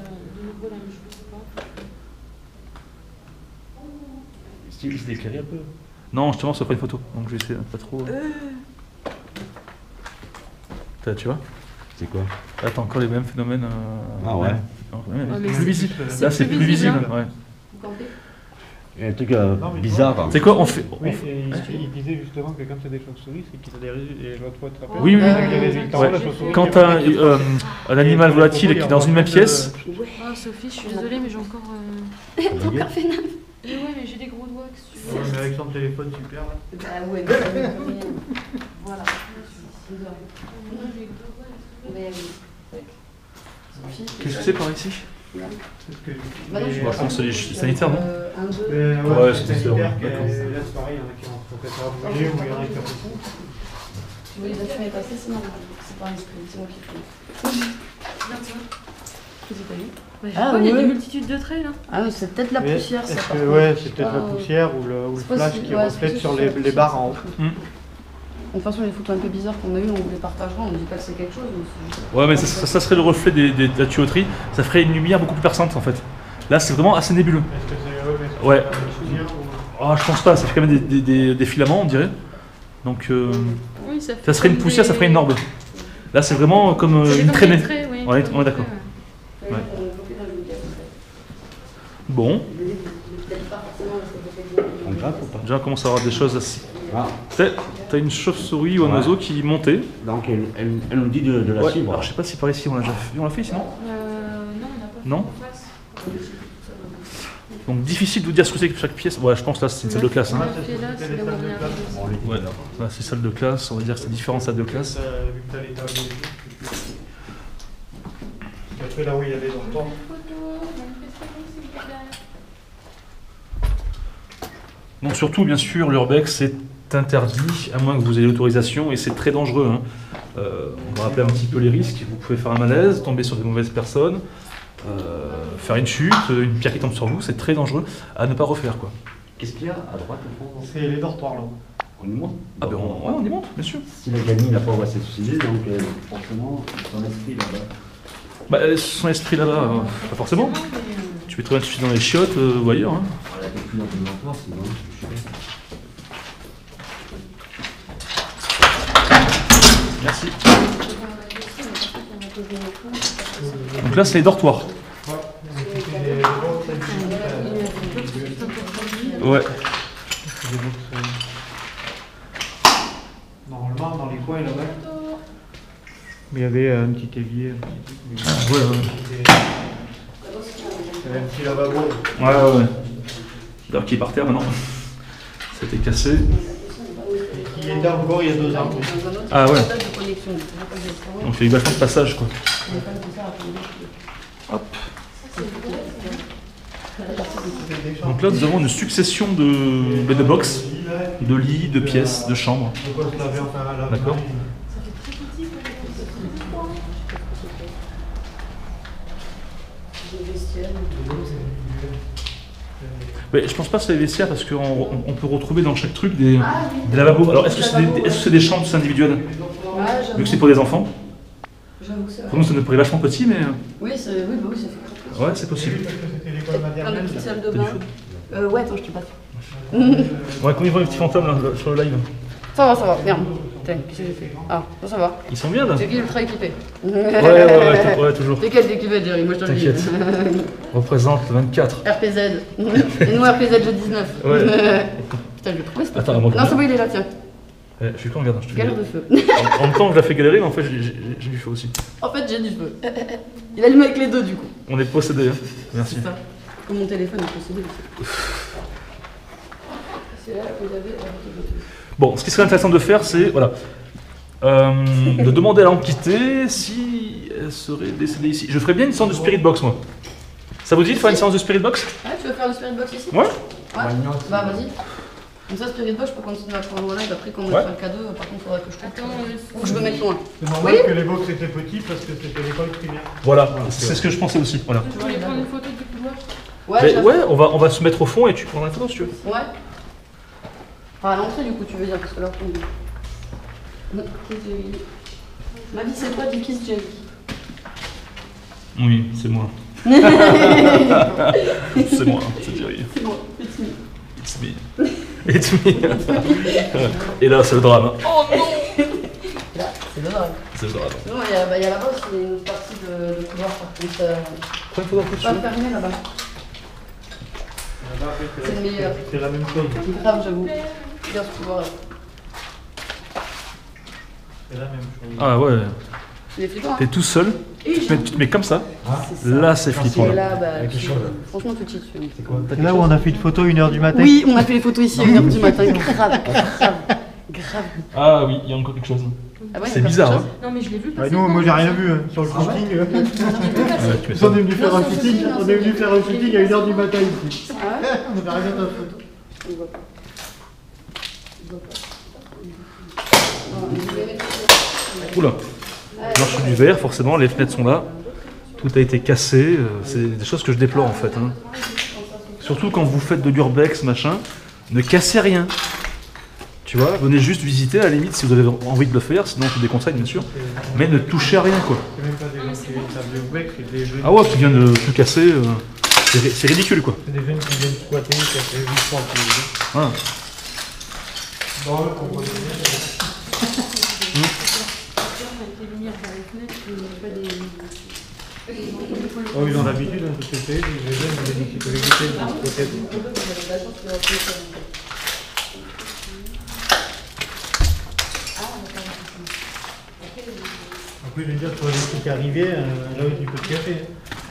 nouveau la même chose ou pas. Il s'est éclairé un peu. Non, justement, ça pas une photo, donc je vais essayer pas trop. Tu vois? C'est quoi? Là, t'as encore les mêmes phénomènes. Ah ouais. Non, mais Ouais, mais plus c'est- visible. c'est Là, c'est plus plus visible. visible, Ouais. Vous campez? Il y a un truc Non, mais bizarre. C'est quoi, on fait... Oui, et il disait justement que quand c'est des chauves-souris, c'est qu'il a des résultats. Et l'autre fois, tu te rappelles, Oui, oui, avec les oui. résultats, Ouais. la chauve-souris Quand qui t'as est- un animal volatile qui est dans une même pièce, Oh Sophie, je suis désolée, mais j'ai encore. T'as fait nain. Mais ouais, mais j'ai des gros doigts, qu'est-ce que tu Ouais, veux. mais avec son téléphone super là. Bah ouais, voilà. Moi, j'ai des gros doigts, est-ce que- Mais oui. qu'est-ce que c'est par ici? C'est ce que Bah non, mais- je Moi, je pense que c'est les sanitaires, non? Un, deux. Mais Ouais, c'est c'est sanitaire différent, que d'accord. là c'est pareil, il y en a qui ont peut-être brûlé ou il y en a qui ont fait. Tu veux les assumer passer, c'est normal. C'est pas un esprit, c'est moi qui fais. Regarde ça. Qu'est-ce que t'as vu? Bah, Ah, il y a ouais. des multitudes de traits là. Ah oui, c'est peut-être la Mais poussière, ça. est-ce par que- contre. Ouais, c'est peut-être la Ah, poussière ou le c'est flash possible, qui ouais, reflète c'est sur possible, les barres en haut. De toute façon, les photos un peu bizarres qu'on a eues, on vous les partagera. On dit pas que c'est quelque chose. Mais c'est- Ouais, mais ça serait le reflet de la tuyauterie. Ça ferait une lumière beaucoup plus perçante en fait. Là, c'est vraiment assez nébuleux. Est-ce que c'est mais est-ce que Ouais. c'est la poussière ou- Ah, je pense pas, ça fait quand même des filaments, on dirait. Donc, Oui, ça fait. ça serait une comme poussière, ça des- ferait une orbe. Là, c'est vraiment comme Ça fait une comme traînée. des traits, oui, Ouais, comme on est des d'accord. traits, Ouais. On est bloqué dans le gaz, en fait. Bon, Peut-être pas forcément parce que On gratte ou pas? déjà, on commence à avoir des choses assez. Ah, T'as une chauve-souris ou un Ouais. oiseau qui montait. donc elle nous dit de la Ouais. suivre. Alors, je sais pas si par ici on l'a déjà fait. On l'a fait sinon. Non, on n'a pas fait Non. en face. Donc, difficile de vous dire ce que c'est que chaque pièce. Ouais, je pense là, c'est une salle de classe. On Hein. l'a fait là, c'est là où on est arrivé. On les dit Ouais, là. là, c'est salle de classe. On va dire que c'est différentes salles de classe. Vu que t'as les tables des yeux, et après là où il y avait longtemps. Donc surtout, bien sûr, l'urbex est interdit, à moins que vous ayez l'autorisation, et c'est très dangereux. Hein. On va rappeler un petit peu les risques. Vous pouvez faire un malaise, tomber sur des mauvaises personnes, faire une chute, une pierre qui tombe sur vous, c'est très dangereux à ne pas refaire. Quoi. Qu'est-ce qu'il y a à droite au fond? C'est les dortoirs là. On y monte? Ah ben on y monte, bien sûr. Si la gamine n'a pas on va se suicider, donc forcément, son esprit là-bas. Bah, son esprit là-bas, pas forcément. Tu peux trouver un suicide dans les chiottes ou ailleurs. Hein. On l'a vécu dans le dortoir, sinon. Merci. Donc là, c'est les dortoirs. Ouais. C'était des box Ouais. C'est des box, normalement dans les coins là-bas. Mais il y avait un petit évier, un petit truc. Ouais, Il y avait un petit lavabo. ouais. D'ailleurs, qui est par terre maintenant. C'était cassé. Et qui était encore il y a 2 ans. Ah ouais. De connexion. Donc il y a eu vachement de passage quoi. Hop. Donc là, nous avons une succession de box, de lits, de pièces, de chambres. De quoi se laver enfin à la D'accord. Mais je pense pas que c'est les vestiaires parce qu'on peut retrouver dans chaque truc des lavabos. Alors est-ce que c'est des chambres individuelles? Vu que c'est pour des enfants. J'avoue que c'est vrai. Pour nous, ça nous paraît vachement petit, mais Oui, oui, bah oui, ça fait très petit. ouais, c'est possible. Parce que c'était l'école Plein de maternelle. petites salles de T'as bain. du Ouais, attends, je te passe. Ouais, quand ils voient les petits fantômes là, sur le live. Ça va, merde. Putain, qu'est-ce que j'ai fait? Ah, ça va. Ils sont bien là. C'est qui ultra équipé? Ouais, toujours. C'est quel équipé, Jerry? Moi, je te le dis. T'inquiète. Représente le 24. RPZ. Et nous, RPZ, le 19. Ouais. Putain, je l'ai trouvé, c'était. Attends, Non, moi, c'est bon, il est là, tiens. Je suis con, regarde, je te Galère de feu. En même temps, je la fais galérer, mais en fait, j'ai du feu aussi. En fait, j'ai du feu. Il allume avec les deux, du coup. On est possédés. Hein. Merci. C'est ça. Comme mon téléphone est possédé aussi. C'est là où il y avait la photo. Bon, ce qui serait intéressant de faire, c'est voilà, de demander à l'entité si elle serait décédée ici. Je ferais bien une séance de spirit box, moi. Ça vous dit de faire une séance de spirit box? Ah, tu veux faire le spirit box ici? Ouais. Bah, vas-y. Comme ça, spirit box, je peux continuer à prendre le live. Après, quand on Ouais. mettra le cadeau, par contre, il faudra que je trouve. Attends, Ou que je me mette loin. C'est normal Oui. que les box étaient petits parce que c'était l'école primaire. Voilà, c'est ce que je pensais aussi. Voilà. je voulais prendre une photo du couloir. Ouais, Mais j'avoue. ouais, on va se mettre au fond et tu prendras la photo si tu veux. Ouais. Enfin, à l'entrée, du coup, tu veux dire, parce que là, on... Ma vie, c'est quoi du Kiss Jerry? Oui, c'est moi. C'est moi, c'est Jerry. C'est bon, it's me. It's me. It's me. Et là, c'est le drame. Oh non! Là, c'est le drame. C'est le drame. Non, il y a là-bas aussi une partie de couloir, par contre. Prends une photo un peu Pas fermé là-bas. Là-bas, après, C'est le meilleur. c'est la même chose. Grave, j'avoue. Bien ce pouvoir. C'est la même chose. Ah ouais, Il est flippant. Hein. t'es tout seul, tu te mets comme ça, C'est ça. là c'est flippant. Et Là. là, bah, Avec les tu- choses. franchement, tout de suite. tu- C'est quoi? C'est là où on a fait une photo 1h du matin. Oui, on a fait les photos ici à 1h du matin. Grave, grave. Ah oui, il y a encore quelque chose. Ah ouais, C'est il y a bizarre, quelque hein. Non, mais je l'ai vu Bah, passer. nous, moi j'ai rien vu hein, sur le Ah ouais shooting. Ouais, tu On m'étonnes. est venu faire Non, un sur le shooting, shooting, on est venu faire un shooting à 1h du matin ici. chose. Ah ouais. On avait rien à photo. On voit pas. On voit pas. Non, je vais mettre- Oula, marche du verre, forcément, les fenêtres sont là. Tout a été cassé, c'est des choses que je déplore en fait. Hein. Surtout quand vous faites de l'urbex, machin, ne cassez rien. Tu vois, venez juste visiter à la limite si vous avez envie de le faire, sinon je vous déconseille bien sûr. Mais ne touchez à rien quoi. C'est même pas des gens qui savent le bec, c'est des jeunes. Ah ouais, qui viennent de tout casser, c'est ridicule quoi. C'est des jeunes qui viennent squatter, qui ont fait 8 fois plus. Ah. Bon, on va Avec les lumières par les fenêtres, il n'y a pas des. Oh, ils ont l'habitude, hein, parce que c'est les jeunes, ils ont des sécurités de ce côté. Après, je veux dire, sur les trucs arrivés, là où tu peux te cacher.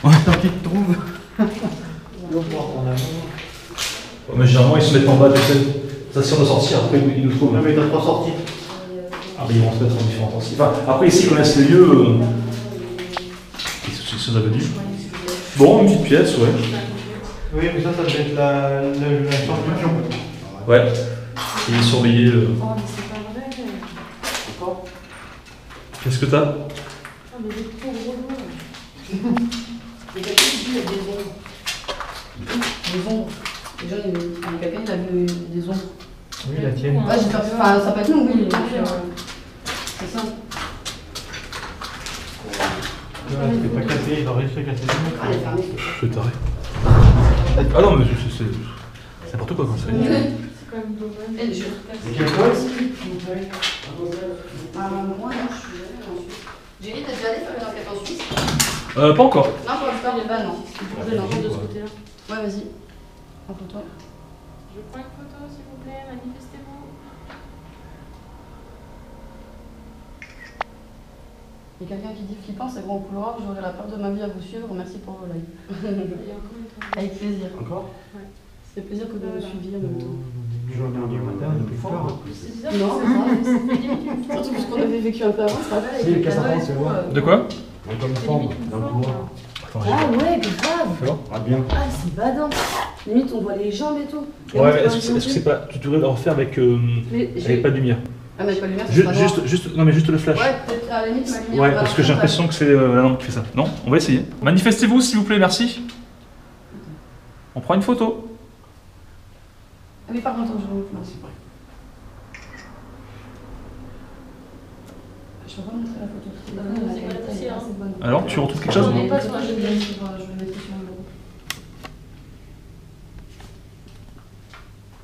Ouais. Tant qu'ils te trouvent. Ils vont voir ton amour. Mais généralement ils se mettent en bas, tu sais. Ça c'est sûr de sortir, après ils nous trouvent. Non, mais t'as pas sorti. Ah mais ils vont se mettre en différents temps. Enfin, après ici ils connaissent les lieux. Ils sont venus. Bon, une petite pièce, ouais. Oui, mais ça devait être la chambre du pion. Ouais. Et surveiller le. Oh, mais c'est pas vrai. Qu'est-ce que t'as? Oh, mais les pauvres relous. Il y a quelqu'un qui dit qu'il y a des ombres. Des ombres. Déjà, il y a quelqu'un qui a vu des ombres. Oui, la tienne. Ouais, j'ai peur. Enfin, ça peut être nous, oui. C'est ça. Ouais, c'était pas cassé, ils ont réussi à casser le mur. Ah, elle est fermée. Je suis taré. Ah non, mais c'est n'importe quoi quand ça. C'est quand même dommage. Et je. Ah, moi, non, je suis jamais en Suisse. Jenny, t'as déjà allé faire une enquête en Suisse? Pas encore. Non, pour l'instant, bah non. Je vais de ce côté-là. Ouais, vas-y. En photo. Je prends une photo, s'il vous plaît, manifestez-vous. Il y a quelqu'un qui dit flippant, c'est grand couloir, j'aurai la peur de ma vie à vous suivre, merci pour vos likes. Il y a encore une photo. Avec plaisir. Encore? Ça fait plaisir que de me suivre en même temps. J'en ai du matin, depuis fort. C'est bizarre. Non, ça c'est fait limite une Surtout parce qu'on avait vécu un peu avant, ça va. Si, qu'est-ce que ça pense, c'est moi. De quoi? Comme une C'est forme, limite une dans le forme. couloir. Attends, Ah ouais, grave. Ah bien. Ah, c'est badant. Limite, on voit les jambes et tout. Ouais, mais est-ce que c'est pas. Tu devrais le refaire avec pas de lumière. Ah, mais pas de lumière, c'est pas noir. Non, mais juste le flash. Ouais, peut-être à la limite, ma lumière. Ouais, va parce que j'ai faire l'impression que c'est la lampe qui fait ça. Non, on va essayer. Manifestez-vous s'il vous plaît, merci. On prend une photo. Ah oui, par contre, je vous montre. C'est vrai. Je peux pas montrer la photo. C'est pas la poussière, hein. assez bonne. Alors, tu retrouves quelque chose? On est pas Je sur un vais jeu de mettre sur le groupe.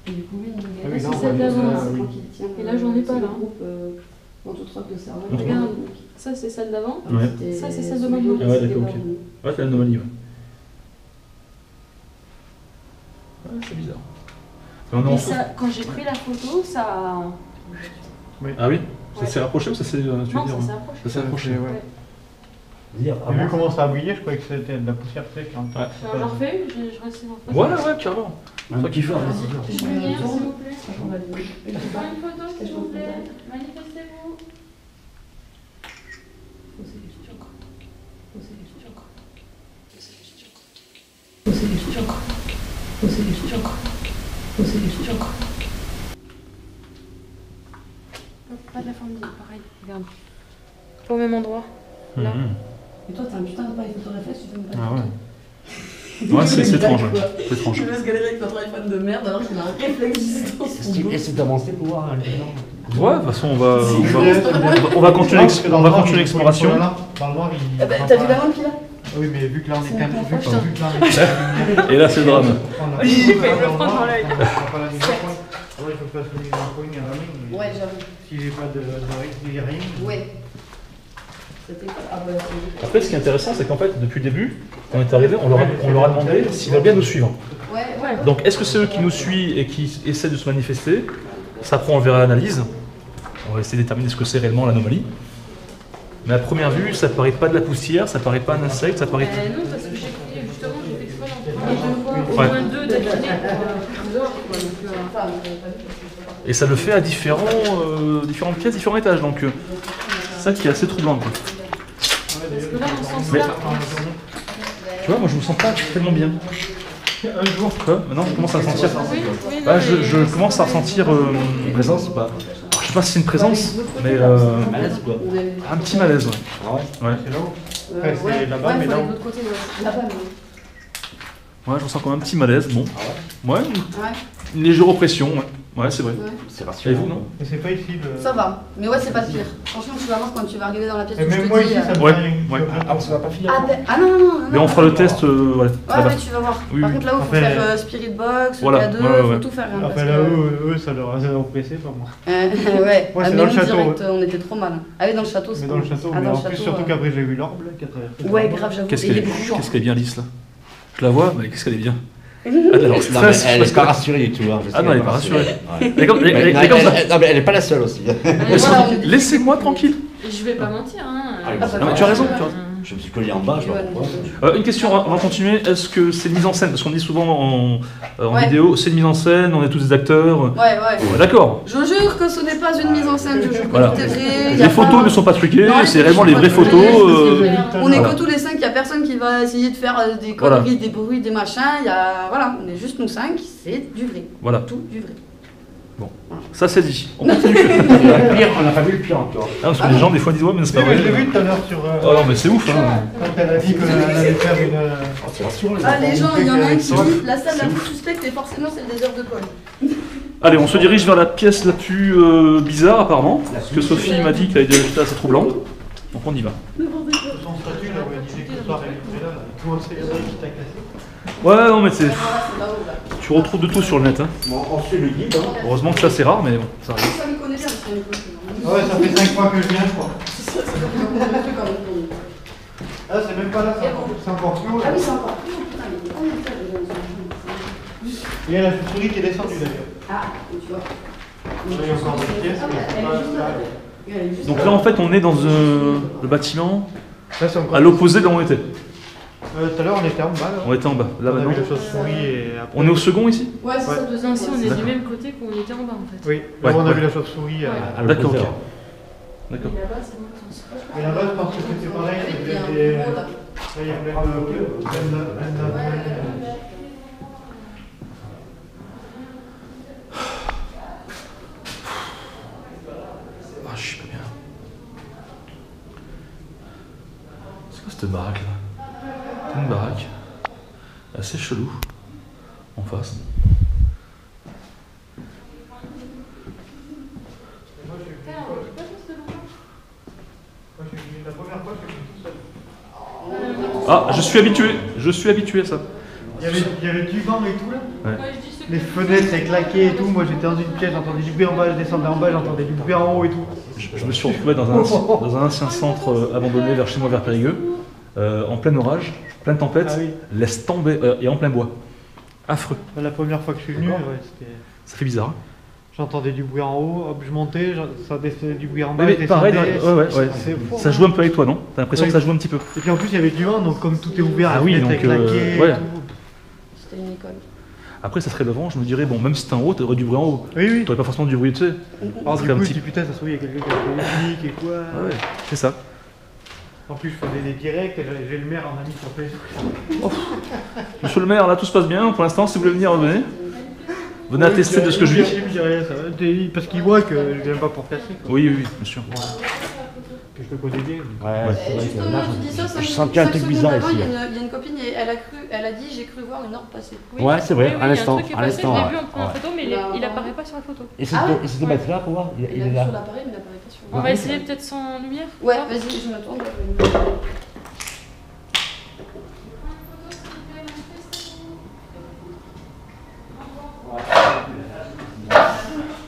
Et du coup, oui, Ah oui, c'est là, on celle voit d'avant, juste, là. c'est moi qui tiens. Et là, j'en ai pas, c'est le là. groupe dans toute rock de cerveau. Regarde. Ça, c'est celle d'avant. Ouais. Ça, c'est celle de maintenant. Ah ouais, d'accord, ok. Ouais, c'est l'anomalie, ouais. Ouais, c'est bizarre. Et ça, quand j'ai pris la photo, ça. Ah oui? Ça Ouais. s'est rapproché ou ça s'est. Tu veux Non, dire, ça hein s'est approché. Ça s'est rapproché. Ouais. Dire, J'ai vu comment ça a brillé, je croyais que c'était de la poussière sèche. Hein. Ouais. J'en refais, je reste en face. Ouais, carrément. un petit peu. Je veux bien, s'il vous plaît. On va le Je prends une photo, s'il vous plaît. Manifestez-vous. Pas de la forme, pareil. Regarde. Pas au même endroit. Là. Et toi, t'as un putain d'appareil photo réflexe, tu fais même pas. Ah ouais. Ouais, c'est étrange. Ouais. C'est étrange. Je laisse galérer avec notre iPhone de merde alors qu'il a un réflexe distance. Essaye d'avancer pour voir. Ouais, de toute façon, on va continuer l'exploration. Dans le noir, il. Eh ben, t'as vu la lampe qu'il a? Oui, mais vu que là on est C'est quand une même. confort, Vu que là on est quand même. Et là, c'est le drame. Il fait le prendre dans l'œil. Il faut pas la mise en point. Ouais, il faut que je fasse une mise en point et un ramming. Ouais, j'avoue. Si j'ai pas de rien. Ouais. C'était quoi? Ah ouais, c'est Après, ce qui est intéressant, c'est qu'en fait, depuis le début, quand on est arrivé, on leur a demandé s'ils veulent bien nous suivre. Ouais. Donc est-ce que c'est eux qui nous suivent et qui essaient de se manifester? Ça prend, on verra l'analyse. On va essayer de déterminer ce que c'est réellement l'anomalie. Mais à première vue, ça paraît pas de la poussière, ça paraît pas un insecte, ça paraît... Non, parce que justement, j'ai fait exprès d'en prendre au moins 2 d'affilée pour dehors, quoi. Et ça le fait à différentes pièces, différents étages. Donc c'est ça qui est assez troublant, quoi. Parce que là, dans ce Mais, sens-là, tu vois, moi je me sens pas tellement bien. Un jour, quoi, maintenant je commence à sentir... oui, Bah, non, je mais- commence à ressentir... Présence ou pas? Je sais pas si c'est une présence, mais Malaise ou quoi? un petit malaise, ouais. Ah ouais? Ouais, C'est là-haut. Ouais, c'est là-bas, ouais, mais faut là aller où- de l'autre côté, ouais. Là-bas, mais... ouais, je ressens quand même un petit malaise, bon. Ouais, Ouais, une légère oppression, ouais. Ouais, c'est vrai. ouais. C'est Et rassurant. vous, non? Mais c'est pas ici le. Ça va. Mais ouais, c'est pas le pire. Franchement, tu vas voir quand tu vas regarder dans la pièce Et où je même te moi dis, ici, ça me Ouais, fait rien. ouais. Ah, parce qu'on va pas finir. Ah non, non, non, Mais on fera le test, voilà, Ouais, là-bas. mais tu vas voir. Oui, Par oui. contre, là-haut, il faut Enfin, faire Spirit Box, voilà, K2, ouais, ouais, faut ouais. tout faire. Hein, Enfin parce là, que... eux, ça leur a oppressé, pas moi. Ouais, Ouais, ah, c'est mais dans le nous, château, direct, on était trop mal. Ah oui, dans le château, c'est Mais dans le château, Ah, mais dans en le plus, château, surtout qu'après j'ai vu l'orbe là qui a traversé. Ouais, grave, j'avoue. Qu'est-ce Et il est qu'elle brûlant. est bien lisse, là? Je la vois, mais qu'est-ce qu'elle est bien? Ah, alors, Non, mais stress, elle parce est pas que- rassurée, tu vois. je sais Ah non, qu'elle elle est pas rassurée. Ouais. Elle est comme- elle est- elle est comme ça. Non, mais elle est pas la seule aussi. Voilà, on est- Laissez-moi tranquille. Je vais pas mentir, hein. Non, mais tu as raison, tu as raison. Je me suis collé en bas, je vois pourquoi. Une question, on va continuer. Est-ce que c'est une mise en scène? Parce qu'on dit souvent en Ouais. vidéo, c'est une mise en scène, on est tous des acteurs. Ouais, ouais. Ouais, d'accord. Je jure que ce n'est pas une mise en scène, je jure que Voilà. tout est vrai. y a Les pas- photos ne sont pas truquées, Non, c'est les vraiment les vraies photos sont photos. pas truquées. On est Voilà. que tous les 5, il n'y a personne qui va essayer de faire des Voilà. conneries, des bruits, des machins. Voilà, on est juste nous 5, c'est du vrai. Voilà, Tout du vrai. ça c'est dit. On continue. On n'a pas vu le pire encore. Ah, parce que les gens des fois disent ouais mais c'est pas Oui, mais vrai. je l'ai vu tout à l'heure sur. Oh non mais c'est ouf hein. Quand elle a dit qu'elle allait faire une. Oh, c'est rassurant, les Ah, les gens, il y en a un qui Ouais. dit la salle la plus suspecte et forcément celle des heures de colle. Allez, on se dirige vers la pièce la plus bizarre apparemment. Parce que Sophie m'a dit qu'elle était assez troublante. Donc on y va. Son statut là où elle disait que ce soir elle était là, tout le monde sait qui t'a cassé. Ouais non mais c'est. Voilà, c'est là-haut, là. Tu retrouves de tout sur le net. Hein. Bon, on suit le guide. Hein. Heureusement que ça c'est rare mais bon, ça arrive. Ça me connaît bien, c'est une copine. Ah ouais, ça fait 5 fois que je viens, je crois. Ah, c'est même pas là, c'est encore plus haut. Ah Là. oui, c'est encore plus haut, putain, mais il y a combien de tables déjà? Il y a la souris qui est descendue d'ailleurs. Ah, tu vois. Il y a encore des pièces, Ah, mais ouais, c'est elle pas- est juste là. Elle est juste Donc là en fait on est dans le bâtiment Là, c'est encore. à l'opposé de là où on était. Tout à l'heure, on était en bas. Là. On était en bas. Là On a maintenant. vu la chauve-souris et après. On est au second ici? Ouais, c'est Ouais. ça, deuxième. Non, si on est D'accord. du même côté qu'on était en bas en fait. Oui, là, Ouais, on a ouais. vu la chauve-souris. À D'accord, l'opposé, ok. hein. D'accord. Et là-bas, c'est bon, attends. Mais là-bas, je pense que c'était pareil. Il y a un Il y a bureau, là. il y a plein de. Ah, je suis pas bien. C'est quoi cette baraque là? Une baraque assez chelou en face. La première fois, je suis tout seul. Ah, je suis habitué à ça. Il y avait du vent et tout là. Ouais. Ouais, je dis ce que- Les fenêtres éclaquaient et tout. Moi j'étais dans une pièce, j'entendais du bruit en bas, je descendais en bas, j'entendais du bruit en haut et tout. Je me suis retrouvé dans un ancien centre abandonné vers chez moi, vers Périgueux, en plein orage, pleine tempête, Ah oui. laisse tomber, et en plein bois. Affreux. La première fois que je suis venu, ouais, Ça fait bizarre. Hein. j'entendais du bruit en haut, hop, je montais, ça descendait du bruit en bas, Mais je pareil, descendais. ouais. C'est fou, Ça hein. joue un peu avec toi, non? T'as l'impression Oui. que ça joue un petit peu. Et puis en plus il y avait du vent, donc comme tout est ouvert, Ah les oui, fenêtres donc, éclaquaient ouais. et tout. C'était une école. Après, ça serait le vent, je me dirais, bon, même si t'es en haut, t'aurais du bruit en haut. Oui, oui. T'aurais pas forcément du bruit, tu sais. Alors Ça du serait un coup, je petit- dis putain, ça se trouve, il y a quelqu'un qui a fait des flics et quoi. Ah ouais, c'est ça. En plus, je faisais des directs, et j'ai le maire en ami sur Facebook. Monsieur le maire, là, tout se passe bien. Pour l'instant, si vous voulez venir, venez. Venez attester de ce que je vis. Il me dit rien, ça va. Parce qu'il voit que je viens pas pour casser. Quoi. Oui, bien sûr. Que je te connais bien. Ouais, c'est vrai que Justement, là, tu dis ça, je sentais un truc bizarre ici. Il y a une copine et elle a dit j'ai cru voir une orbe passer. Oui. Ouais, c'est vrai, Oui, à il y a un l'instant, truc qui est à passé, l'instant, Je l'ai ouais. vu en première Ouais. photo, mais il apparaît pas sur la photo. Et Ah ouais. c'était mettre là pour voir, il Il est a là. sur l'appareil, mais il apparaît pas sur On va essayer peut-être sans lumière. Ouais, vas-y, je me tourne.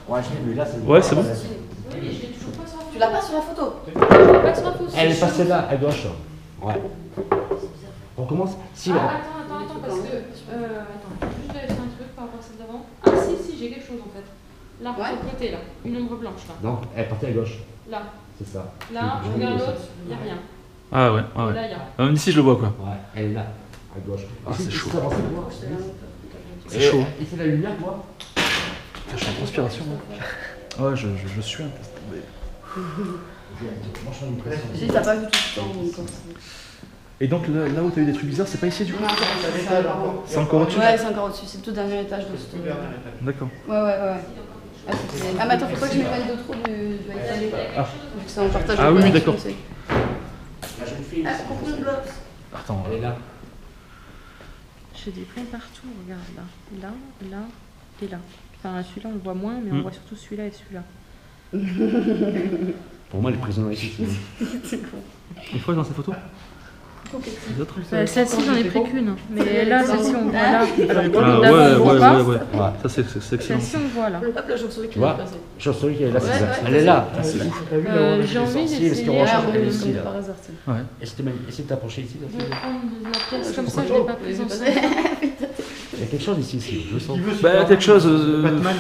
Ouais, je l'ai vu là, c'est Ouais, c'est bon. Tu l'as pas sur la photo? Je l'ai pas sur la photo. Elle est passée là, à gauche. Ouais. On commence. Si, Ah, ouais. attends, parce que. Attends, je vais juste j'ai quelque chose en fait. Là, Ouais. sur le côté, là. Une ombre blanche, là. Non, elle est partie à gauche. Là. C'est ça. Là, je regarde l'autre, il n'y a rien. Ah ouais, Et là, il y a. Même ici, je le vois quoi. Ouais, elle est là, à gauche. Ah, c'est chaud. C'est chaud. Et c'est la lumière, quoi. Je suis en transpiration. Ouais, je suis un peu. Si t'as pas vu tout le temps, donc. Et donc là où t'as eu des trucs bizarres, c'est pas ici du coup? Non, C'est encore au-dessus? Ouais, c'est encore au-dessus, c'est le tout dernier étage de ce. D'accord. Ouais. Ah, mais attends, faut pas que je m'éloigne de trop du iPad. Ah. Vu que c'est en partage. Ah de oui, connexion, d'accord. c'est- La jeune fille, Ah, coucou, Globs. Attends. elle est là. J'ai des plans partout, regarde là. Là et là. Enfin, celui-là, on le voit moins, mais on voit surtout celui-là et celui-là. Pour moi, les prisonniers ici, c'est Il faut dans ces photos? Les autres? Celle-ci, j'en ai pris qu'une. Mais là, celle-ci, on voit là. Ah Là, on voit pas. ouais. Ça c'est excellent. Celle-ci, on voit là. Hop, la chauve-souris qui Tu vois vient de passer. Chauve-souris qui est là, c'est Ouais, ça. ouais. Elle est là. Ah, c'est ouf. J'ai envie sorciers, parce d'essayer. qu'on recherche Ah, elle oui, ici, comme là. par hasard, c'est. Ouais. Essaye de t'approcher ici. Là. Je vais prendre de la pièce comme ça, je ne l'ai pas prise en passé. Il y a quelque chose ici, je le sens. Bah quelque chose. Batman.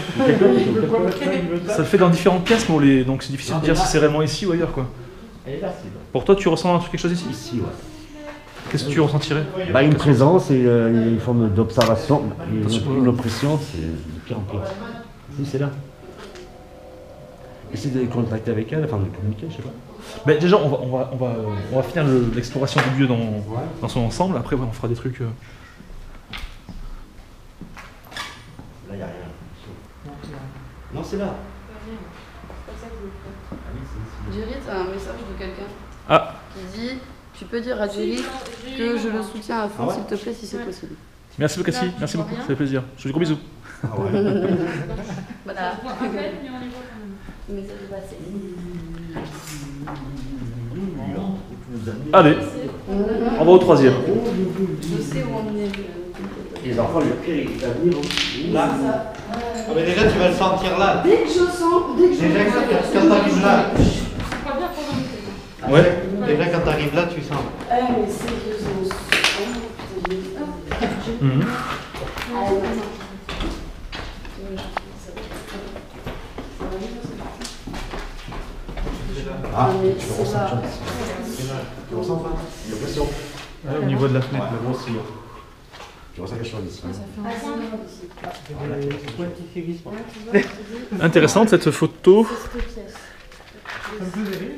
Ça le fait dans différentes pièces, mais donc c'est difficile de dire si c'est réellement ici ou ailleurs quoi. Elle est là, c'est là. Pour toi, tu ressens quelque chose ici? Ici, ouais. Qu'est-ce que tu ressentirais? Bah, une présence et une forme d'observation, une oppression, c'est de pire en pire. Oui, c'est là. Essaye de contacter avec elle, enfin de communiquer, je sais pas. Mais déjà, on va finir l'exploration du lieu dans son ensemble. Après, ouais, on fera des trucs. Là, il n'y a rien. Non, c'est là. Jerry, t'as un message de quelqu'un Ah, qui dit tu peux dire à Jerry que je le soutiens à fond, Ah ouais s'il te plaît, si c'est possible. merci Cassie, merci beaucoup, ça fait plaisir. Je te fais des gros bisous. Ah ouais. Voilà. On voit à peine, mais on les voit quand même. Le message est passé. Allez, on va au troisième. Je sais où on est. Et les enfants, le pire, il va venir là. Ah, mais déjà, tu vas le sentir là. Dès que je sens, dès que je Déjà, sens. quand t'arrives là. Je crois bien qu'on en est. Ouais. Déjà, quand t'arrives là, tu sens. Ah, mais c'est que je sens. Oh, putain, j'ai Mhm. Ah, ouais. Ah, mais tu c'est ressens là. quelque chose. Tu ressens pas? Une oppression. Ouais, au niveau de la fenêtre, Ouais. là, aussi. Tu ressens quelque chose ici. Ah, c'est là, ici. Intéressante cette photo,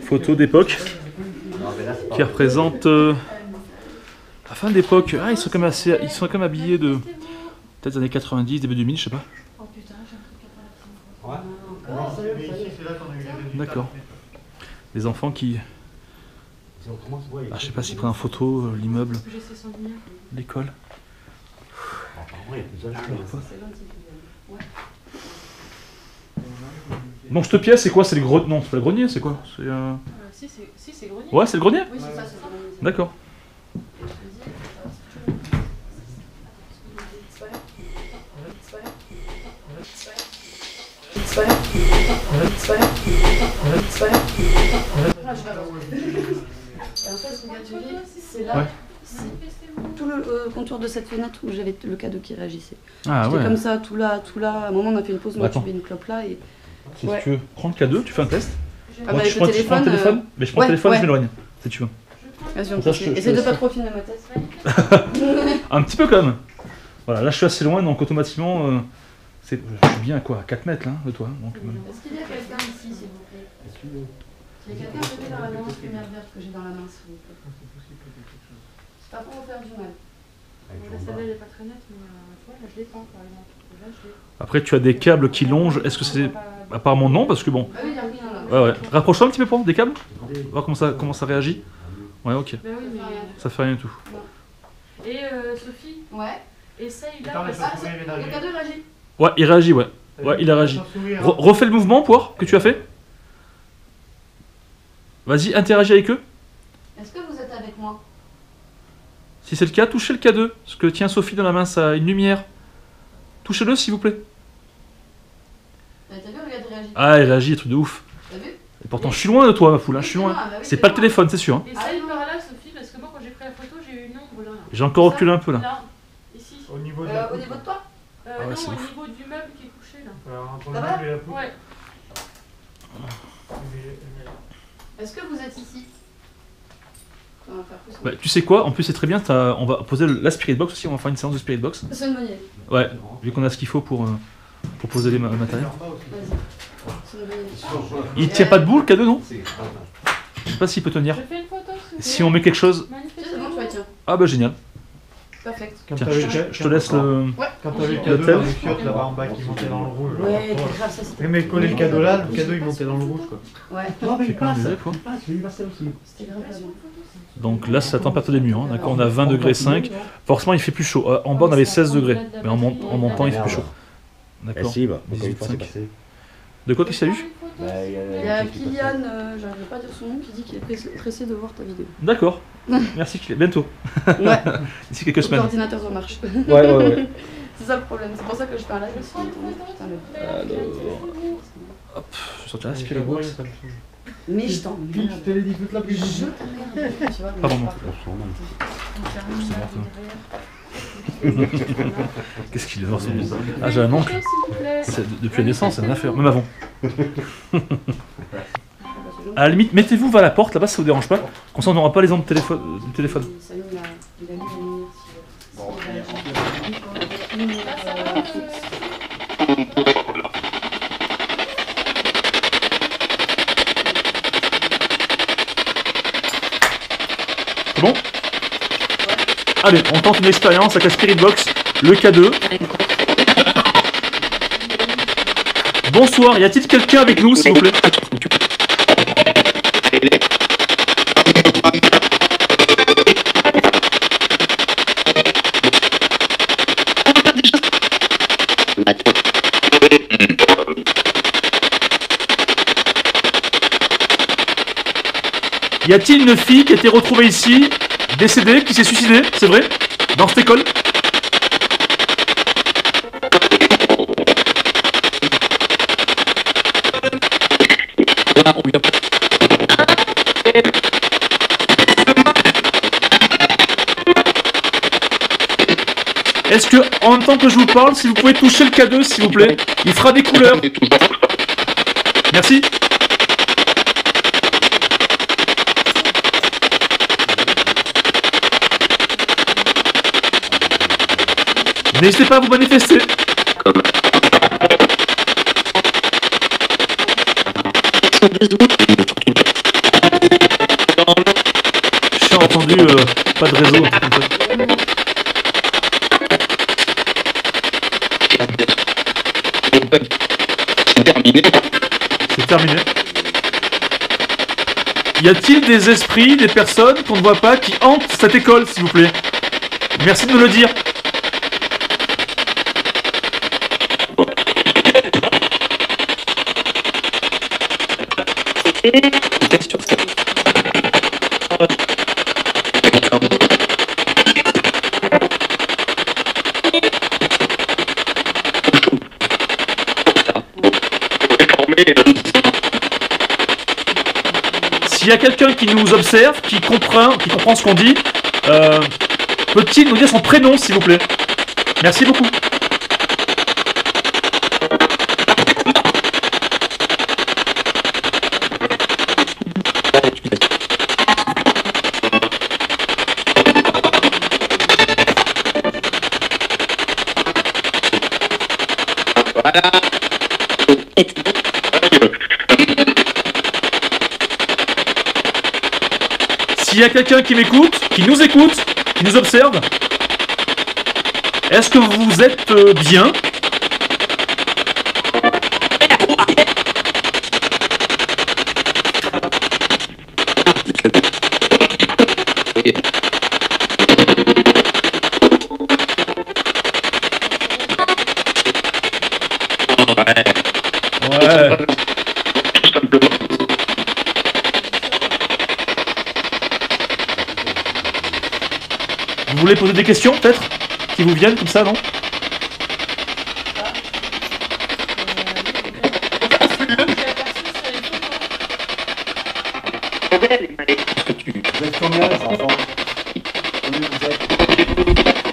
photo d'époque Non, mais là, c'est pas. qui représente la fin d'époque. Ah, ils sont quand même habillés de peut-être des années 90, début 2000, je sais pas. Oh putain, j'ai un truc à Ouais. Mais ici, c'est là qu'on a eu les résultats. D'accord. Les enfants qui, Si on commence, ouais, je sais pas s'ils prennent en photo l'immeuble, faire. J'ai ces souvenirs. l'école. Apparemment, il y a plusieurs choses. C'est gentil. Ouais. Donc cette pièce, c'est quoi? C'est le grenier? Non, c'est pas le grenier, c'est quoi? C'est Si, c'est grenier. ouais, c'est le grenier. Oui, c'est ça, c'est vraiment. D'accord. C'est là, Ouais. c'est tout le contour de cette fenêtre où j'avais le cadeau qui réagissait. Ah J'étais ouais. comme ça, tout là. À un moment, on a fait une pause, moi, Attends. tu mets une clope là et. Si Ouais. tu veux prendre le K2, tu fais un test. Ah, Moi, bah, je avec prends le le téléphone. mais je prends le ouais, téléphone, ouais. je m'éloigne, si tu veux. Vas-y, Ça, on je continue. te Essaye de laisse pas faire. trop filmer ma tête. Un petit peu quand même. Voilà, là je suis assez loin, donc automatiquement, je suis bien à quoi, 4 mètres là, de toi. Donc, Est-ce qu'il y a quelqu'un ici, s'il vous plaît? Il y a quelqu'un à côté dans la lance lumière verte que j'ai dans la main, s'il vous plaît. C'est pas pour vous faire du mal. Là, celle-là, elle est pas très nette, mais tu vois, là, je l'ai pas, par exemple. Là, je l'ai. Après, tu as des câbles qui longent. Est-ce que c'est. Apparemment non, parce que bon. Bah oui, il y a rien là. Ouais, ouais. Rapproche-toi un petit peu pour des câbles. Voir comment ça réagit. Ouais, ok. Bah oui, mais. Ça fait rien du tout. Et Sophie, Ouais. essaye là. Attends, parce- la chauve-souris, elle est Le d'arriver. cadeau réagit. Ouais, il réagit, ouais. Ouais, il a réagi. La chauve-souris, elle Refais le mouvement, Poire, que tu as fait. Vas-y, interagis avec eux. Est-ce que vous êtes avec moi? Si c'est le cas, touchez le K2. Ce que tient Sophie dans la main, ça a une lumière. Touchez-le, s'il vous plaît. T'as vu, regarde, il réagit. Ah, il réagit, truc de ouf. T'as vu? Et pourtant, je suis loin de toi, ma poule, hein, je suis loin. Bah oui, C'est pas le loin. téléphone, c'est sûr. Hein. Essaye par là, Sophie, parce que moi, quand j'ai pris la photo, j'ai eu une ombre là. J'ai encore reculé un peu là. Là, ici. Au niveau de Au niveau de toi? ouais, non, c'est au ouf. niveau du meuble qui est couché là. Alors, entre Ça le va meuble et la poule. Ouais. Est-ce que vous êtes ici? On va faire plus. Bah, tu sais quoi, en plus c'est très bien, on va poser la Spirit Box aussi, on va faire une séance de Spirit Box. C'est une bonne idée. Ouais, vu qu'on a ce qu'il faut pour poser les matériels. Vas-y. C'est une bonne idée. Il tient pas debout le cadeau, non? Je sais pas s'il peut tenir. Je fais une photo s'il vous Si plaît. on met quelque chose... C'est bon, tu vas tiens. Ah bah génial. Perfect. Quand Tiens, t'avais je te laisse le... Quand t'avais le Le cadeau tel. dans les chiottes là-bas en bas qui montait dans le rouge. Ouais, t'es grave, ça c'était. Oui, mais coller le cadeau là, le cadeau il montait dans le rouge quoi. Ouais, Non, mais il quand même passe, des fois. il passe, il passe aussi. c'était grave là-bas. Donc là c'est la température des murs, hein, d'accord, on a 20 degrés 5. Forcément il fait plus chaud. En bas on avait 16 degrés, mais en montant il fait plus chaud. Eh D'accord. si, bah, pourquoi il faut 18,5. passer? De quoi qu'il y a eu? Bah, Il y a Kylian, j'arrive pas à dire son nom, qui dit qu'il est pressé de voir ta vidéo. D'accord. Merci, bientôt. Ouais, D'ici quelques le semaines. coordinateur en marche. Ouais. C'est ça le problème, c'est pour ça que je fais un live aussi. Putain, Hop, je sortirai la Il fait Spirit le bruit, Box. ça me saoule. mais je t'emmerde. Je te l'ai dit toute la plus Je t'emmerde. Tu vois, mais Pardon, je non. pars. Qu'est-ce qu'il est dans son... Ah j'ai un oncle. S'il vous plaît. Depuis la naissance, c'est une affaire. Même avant. À la limite, mettez-vous vers la porte, là-bas ça vous dérange pas. Comme ça on n'aura pas les ondes de téléphone. Salut, il a mis la lumière. C'est bon? Allez, on tente une expérience avec la Spirit Box, le K2. Bonsoir, y a-t-il quelqu'un avec nous, s'il vous plaît? Y a-t-il une fille qui a été retrouvée ici, décédée, qui s'est suicidée, c'est vrai? Dans cette école? Est-ce que, en même temps que je vous parle, si vous pouvez toucher le K2, s'il vous plaît, il fera des couleurs. Merci. N'hésitez pas à vous manifester. J'ai entendu pas de réseau. Un truc comme ça. C'est terminé. Y a-t-il des esprits, des personnes qu'on ne voit pas qui hantent cette école, s'il vous plaît? Merci de me le dire. S'il y a quelqu'un qui nous observe, qui comprend ce qu'on dit, peut-il nous dire son prénom, s'il vous plaît? Merci beaucoup. S'il y a quelqu'un qui m'écoute, qui nous écoute, qui nous observe, est-ce que vous êtes bien? Ouais. Vous voulez poser des questions, peut-être? Qui vous viennent comme ça, non? Vous êtes combien, les enfants? Combien vous êtes?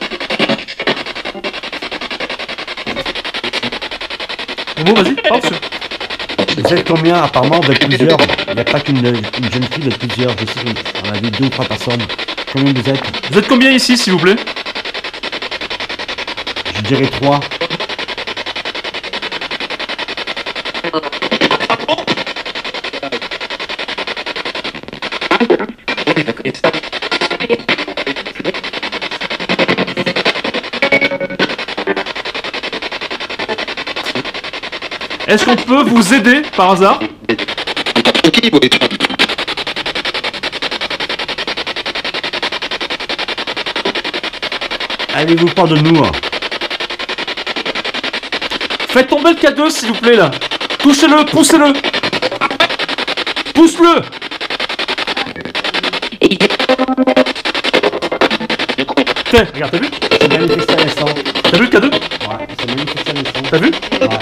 Bon, vas-y, par-dessus. Vous êtes combien? Apparemment, vous êtes plusieurs. Il n'y a pas qu'une jeune fille, vous êtes plusieurs. Je sais, on a vu 2 ou 3 personnes. Combien vous êtes? Vous êtes combien ici, s'il vous plaît? Je dirais 3. Est-ce qu'on peut vous aider, par hasard? Allez-vous pas de nous, hein. Faites tomber le K2, s'il vous plaît, là. Touchez-le, poussez-le. Pousse-le. Tiens, regarde, t'as vu? C'est manifesté à l'instant. T'as vu le K2? Ouais, c'est manifesté à l'instant. T'as vu? Ouais.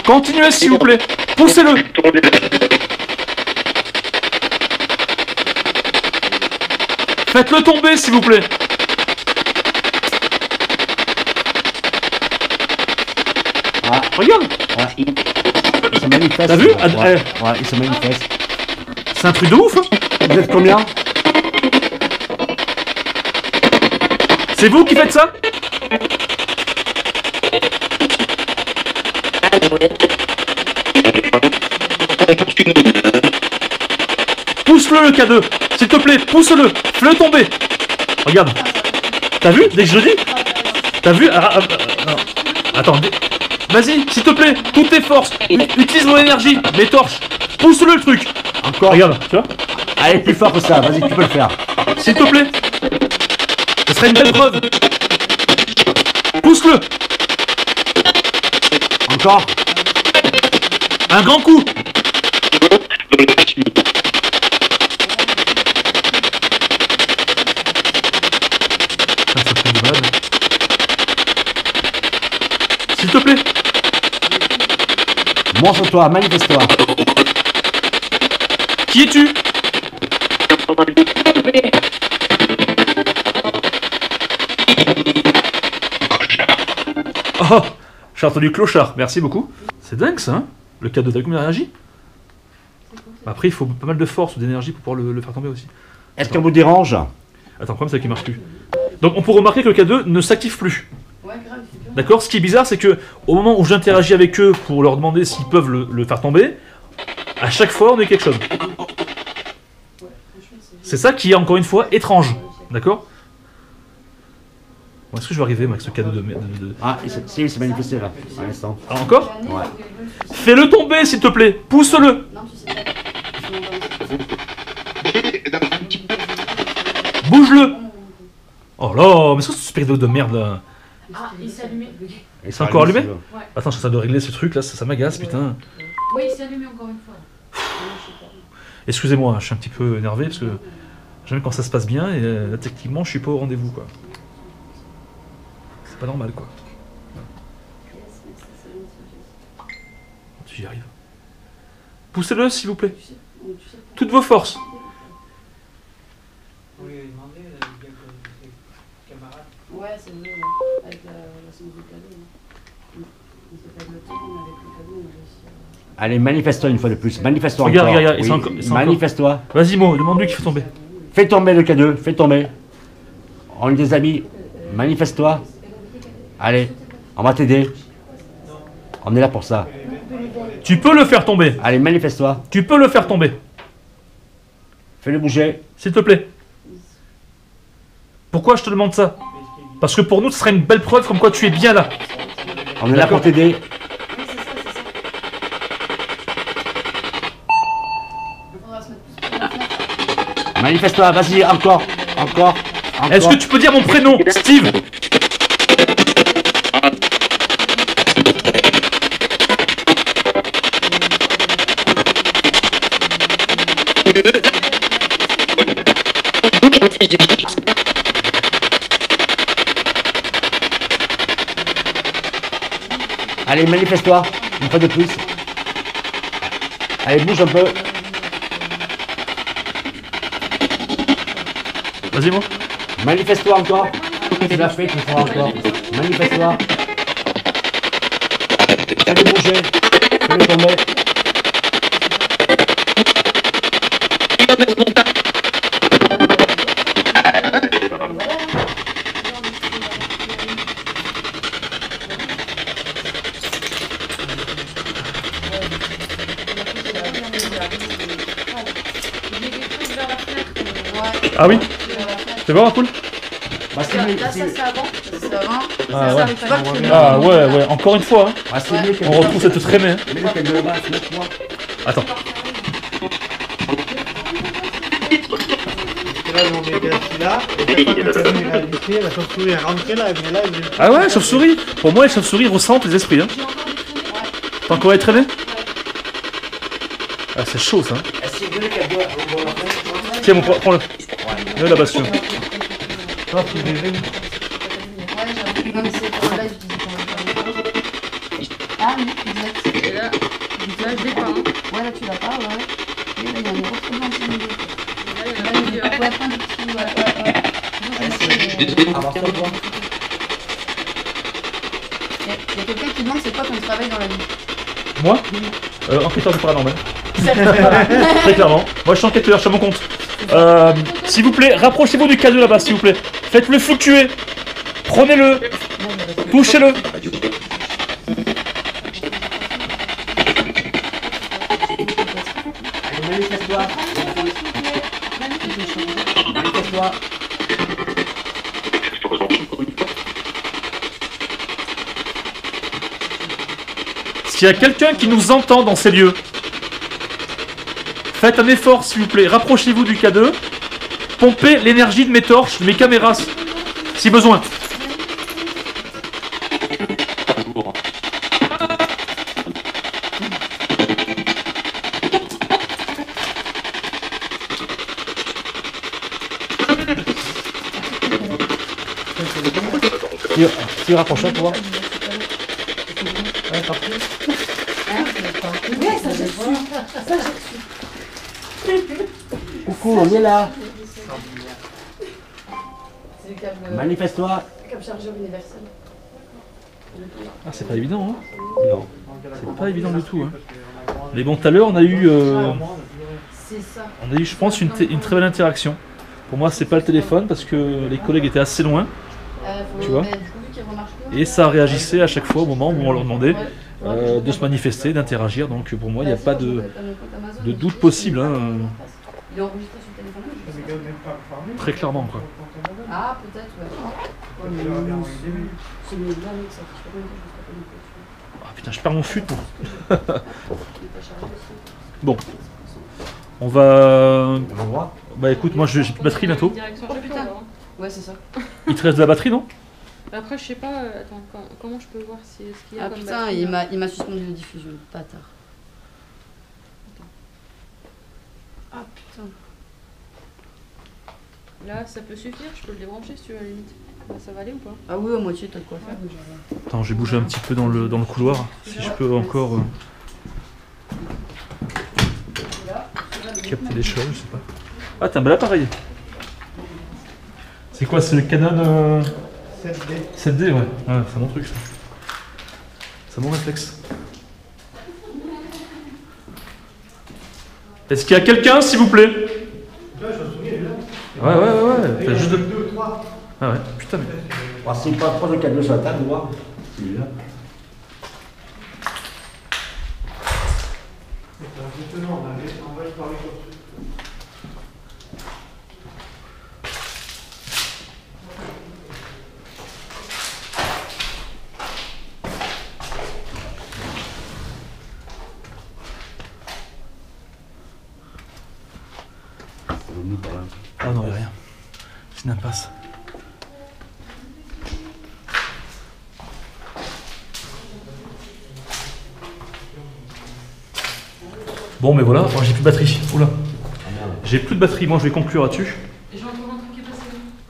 Continuez, s'il vous plaît. Poussez-le. Faites-le tomber, s'il vous plaît. Ah, Regarde. ouais. Il se manifeste. T'as vu? Ouais, Ah, ouais, ouais, il se manifeste. C'est un truc de ouf, hein. Vous êtes combien? C'est vous qui faites ça? Pousse-le, le K2. S'il te plaît, pousse-le. Fais-le tomber. Regarde. T'as vu? Dès que je le dis? T'as vu? Non. Attends. Vas-y, s'il te plaît. Toutes tes forces. Utilise mon énergie. Mes torches. Pousse-le, le truc. Encore. Regarde, tu vois? Allez, plus fort que ça. Vas-y, tu peux le faire. S'il te plaît. Ce serait une belle preuve. Pousse-le. Encore. Un grand coup. Ah, ça fait du mal. S'il te plaît. Montre-toi, manifeste-toi. Qui es-tu? Oh, j'ai entendu clochard, merci beaucoup. C'est dingue ça, hein? Le K2, t'as vu comment il réagit? Après, il faut pas mal de force ou d'énergie pour pouvoir le faire tomber aussi. Est-ce qu'on vous dérange? Attends, le problème c'est qu'il marche plus. Donc on peut remarquer que le K2 ne s'active plus. Ouais, grave, c'est bien. D'accord? Ce qui est bizarre, c'est que au moment où j'interagis avec eux pour leur demander s'ils peuvent le faire tomber, à chaque fois on est quelque chose. C'est ça qui est encore une fois étrange. D'accord? Où est-ce que je vais arriver moi, avec ce K2 de merde Ah, il s'est manifesté là, à l'instant. Ah, encore? Ouais. Fais-le tomber s'il te plaît, pousse-le. Non, tu sais pas. Bouge-le. Oh là, mais c'est quoi ce spirit de merde là? Ah, il s'est allumé. C'est encore allumé? Attends, je suis en train de régler ce truc là, ça m'agace putain. Oui, il s'est allumé encore une fois. Excusez-moi, je suis un petit peu énervé parce que j'aime quand ça se passe bien et là, techniquement je suis pas au rendez-vous quoi. C'est pas normal quoi. Tu y arrives. Poussez-le s'il vous plaît. Toutes vos forces. Vous lui avez demandé, il a dit bien que c'est camarade. Ouais, c'est mieux, avec la séance de cadeau. On s'est pas de le temps, mais avec le cadeau, on a réussi à... Allez, manifeste-toi une fois de plus. Manifeste-toi Regarde, encore. regarde, Oui, ils sont encore- manifeste-toi. Vas-y Mo, demande-lui qui fait tomber. Fais tomber le K2, fais tomber. On est des amis. Manifeste-toi. Allez, on va t'aider. On est là pour ça. Tu peux le faire tomber. Allez, manifeste-toi. Tu peux le faire tomber. Fais-le bouger. S'il te plaît. Pourquoi je te demande ça? Parce que pour nous, ce serait une belle preuve comme quoi tu es bien là. On est là pour t'aider. Il faudra se mettre plus près de la fenêtre. Manifeste-toi, vas-y, encore. Encore. Est-ce que tu peux dire mon prénom, Steve? Allez, manifeste-toi. Une fois de plus. Allez, bouge un peu. Vas-y Mo. Manifeste-toi encore. Tu l'as fait, tu le feras encore. Manifeste-toi. Fais-le bouger. Fais-le tomber. Ah oui? C'est bon, cool? Bah, c'est Là, mieux. ça, c'est avant. C'est avant. Ah ouais. Tu vois que tu Ah ouais, encore une fois, hein. Bah, c'est mieux qu'elle On retrouve cette traînée. Hein. Mets-le qu'elle de là-bas, mets-moi. Attends. Là, on était assis là, et chaque fois que le cadeau est réalisé, la chauve-souris est rentrée là, elle venait là, elle venait. Ah ouais, chauve-souris. Pour moi, les chauves-souris ressentent les esprits. Hein. T'as encore traîné? Ah, c'est chaud ça. Est-ce que qu'elle doit la faire? Tiens, prends-le. Mets là-bas dessus. Non, c'est des règles. Ouais, j'avoue. Non, mais c'est pour le live, je disais qu'on va faire. Ah oui, exact. Et là, je l'ai pas. Hein. Ouais, là, tu l'as pas, ouais. Et là, il y a un gros problème en milieu. Là, il y en a plusieurs. Ouais, plein de petits, ouais. Avance toi. Il y a quelqu'un qui demande c'est quoi ton travail dans la vie. Moi enquêteur du paranormal. Très clairement. Moi, je suis enquêteur, je suis à mon compte. S'il vous plaît, rapprochez-vous du cadeau là-bas, s'il vous plaît. Faites-le fluctuer. Prenez-le. Touchez-le. Allez, manifeste-toi. Manifeste-toi. S'il y a quelqu'un qui nous entend dans ces lieux, faites un effort, s'il vous plaît. Rapprochez-vous du K2. Pompez l'énergie de mes torches, de mes caméras, si besoin. Tu rapproches toi. Coucou, on est là. C'est le câble. Manifeste-toi. Câble chargeur universel. Ah, c'est pas évident, hein. Non. C'est pas évident du tout, hein. Mais bon, tout à l'heure, on a eu, C'est ça. je pense, une très belle interaction. Pour moi, c'est pas le téléphone parce que les collègues étaient assez loin Tu vois. et ça réagissait à chaque fois au moment où on leur demandait de se manifester, d'interagir. Donc pour moi, il n'y a pas de doute possible, hein. Il est enregistré sur le téléphone. Très clairement, quoi. Ah, peut-être, ouais. C'est mieux bien, mais ça fait pas longtemps que je me suis pas. Ah putain, je perds mon fut. Bon. On va... On voit. Bah écoute, moi j'ai plus de batterie bientôt. Direction Oh, chez putain. toi, là, hein. Ouais, c'est ça. Il te reste de la batterie, non? Après, je sais pas. Attends, comment je peux voir si ce qu'il y a Ah comme putain, batterie, là. il m'a suspendu la diffusion, bâtard. Ah putain. Là, ça peut suffire. Je peux le débrancher si tu veux à la limite. Là, ça va aller ou pas? Ah oui, à moitié, t'as de quoi faire. Attends, j'ai bougé un petit peu dans le couloir. Si je peux encore capter les choses, je sais pas. Ah, t'as un bel appareil. C'est quoi? C'est le Canon 7D. 7D, ouais. Ouais, c'est mon truc, ça. C'est mon réflexe. Est-ce qu'il y a quelqu'un, s'il vous plaît? Ouais. T'as juste de... 2, 3. Ah ouais, putain, mais... Bon, c'est pas trop le cadeau sur la table, voir. Celui-là. Justement, on va y parler sur ce. Ah non, il n'y a rien. C'est une impasse. Bon, mais voilà, moi j'ai plus de batterie. Oula. J'ai plus de batterie, moi je vais conclure là-dessus. Et j'ai encore un truc qui est passé.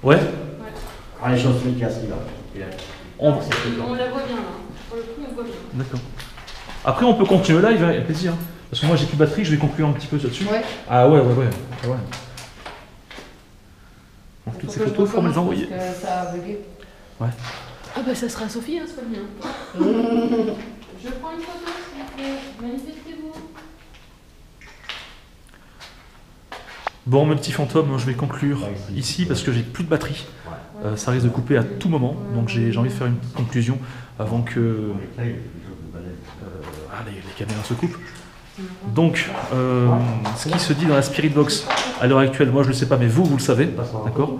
Ouais. Ah, les choses sont cassées là. On... On la voit bien là. Pour le coup, on voit bien. D'accord. Après, on peut continuer le live, avec plaisir. Parce que moi j'ai plus de batterie, je vais conclure un petit peu là-dessus. Ouais. Ah ouais. Ah ouais. Donc, toutes ces photos, il faut me les envoyer. Parce que ça a bugué. Ouais. Ah bah ça sera Sophie, hein, c'est pas le mien. Je prends une photo, s'il vous plaît. Manifestez-vous. Bon, mes petits fantômes, je vais conclure ici parce que j'ai plus de batterie. Ça risque de couper à tout moment, donc j'ai envie de faire une conclusion avant que les caméras se coupent. Donc, ce qui se dit dans la Spirit Box à l'heure actuelle, moi je ne le sais pas, mais vous le savez, d'accord.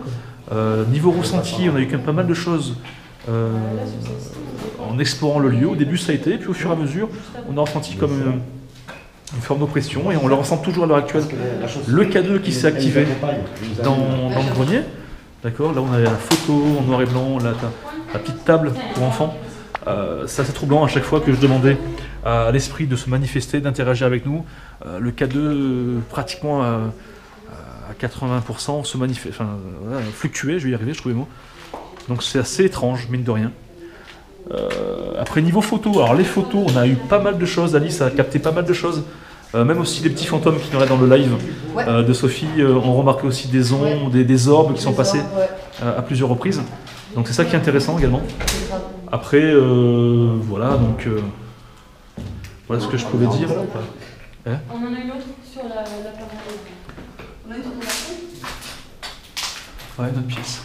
Niveau ressenti, on a eu quand même pas mal de choses en explorant le lieu. Au début ça a été, puis au fur et à mesure, on a ressenti comme une forme d'oppression, et on le ressent toujours à l'heure actuelle. Le K2 qui s'est activé dans le grenier, d'accord, là on a la photo en noir et blanc, là la petite table pour enfants. C'est assez troublant à chaque fois que je demandais à l'esprit de se manifester, d'interagir avec nous. Le K2 pratiquement à 80% se fluctuait, je vais y arriver, je trouve les mots. Donc c'est assez étrange, mine de rien. Après niveau photo, alors les photos, on a eu pas mal de choses, Alice a capté pas mal de choses. Même aussi les petits fantômes qui nous dans le live de Sophie ont remarqué aussi des ondes, des orbes qui sont passés à plusieurs reprises. Donc c'est ça qui est intéressant également. Après, voilà, donc voilà ce que je pouvais dire. On en a une autre sur la parole. On a une sur la scène. Ouais, notre pièce.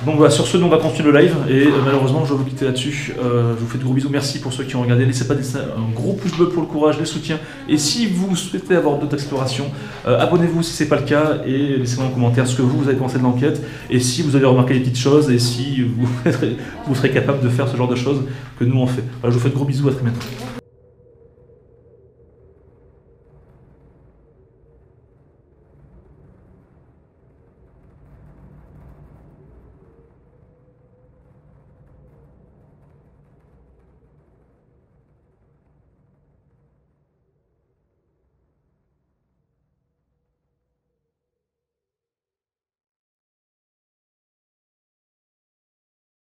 Donc voilà, sur ce, on va continuer le live et malheureusement, je vais vous quitter là-dessus. Je vous fais de gros bisous, merci pour ceux qui ont regardé. N'hésitez pas à laisser un gros pouce bleu pour le courage, les soutiens. Et si vous souhaitez avoir d'autres explorations, abonnez-vous si ce n'est pas le cas et laissez-moi en commentaire ce que vous avez pensé de l'enquête. Et si vous avez remarqué des petites choses et si vous serez capable de faire ce genre de choses que nous on fait. Voilà, je vous fais de gros bisous, à très bientôt.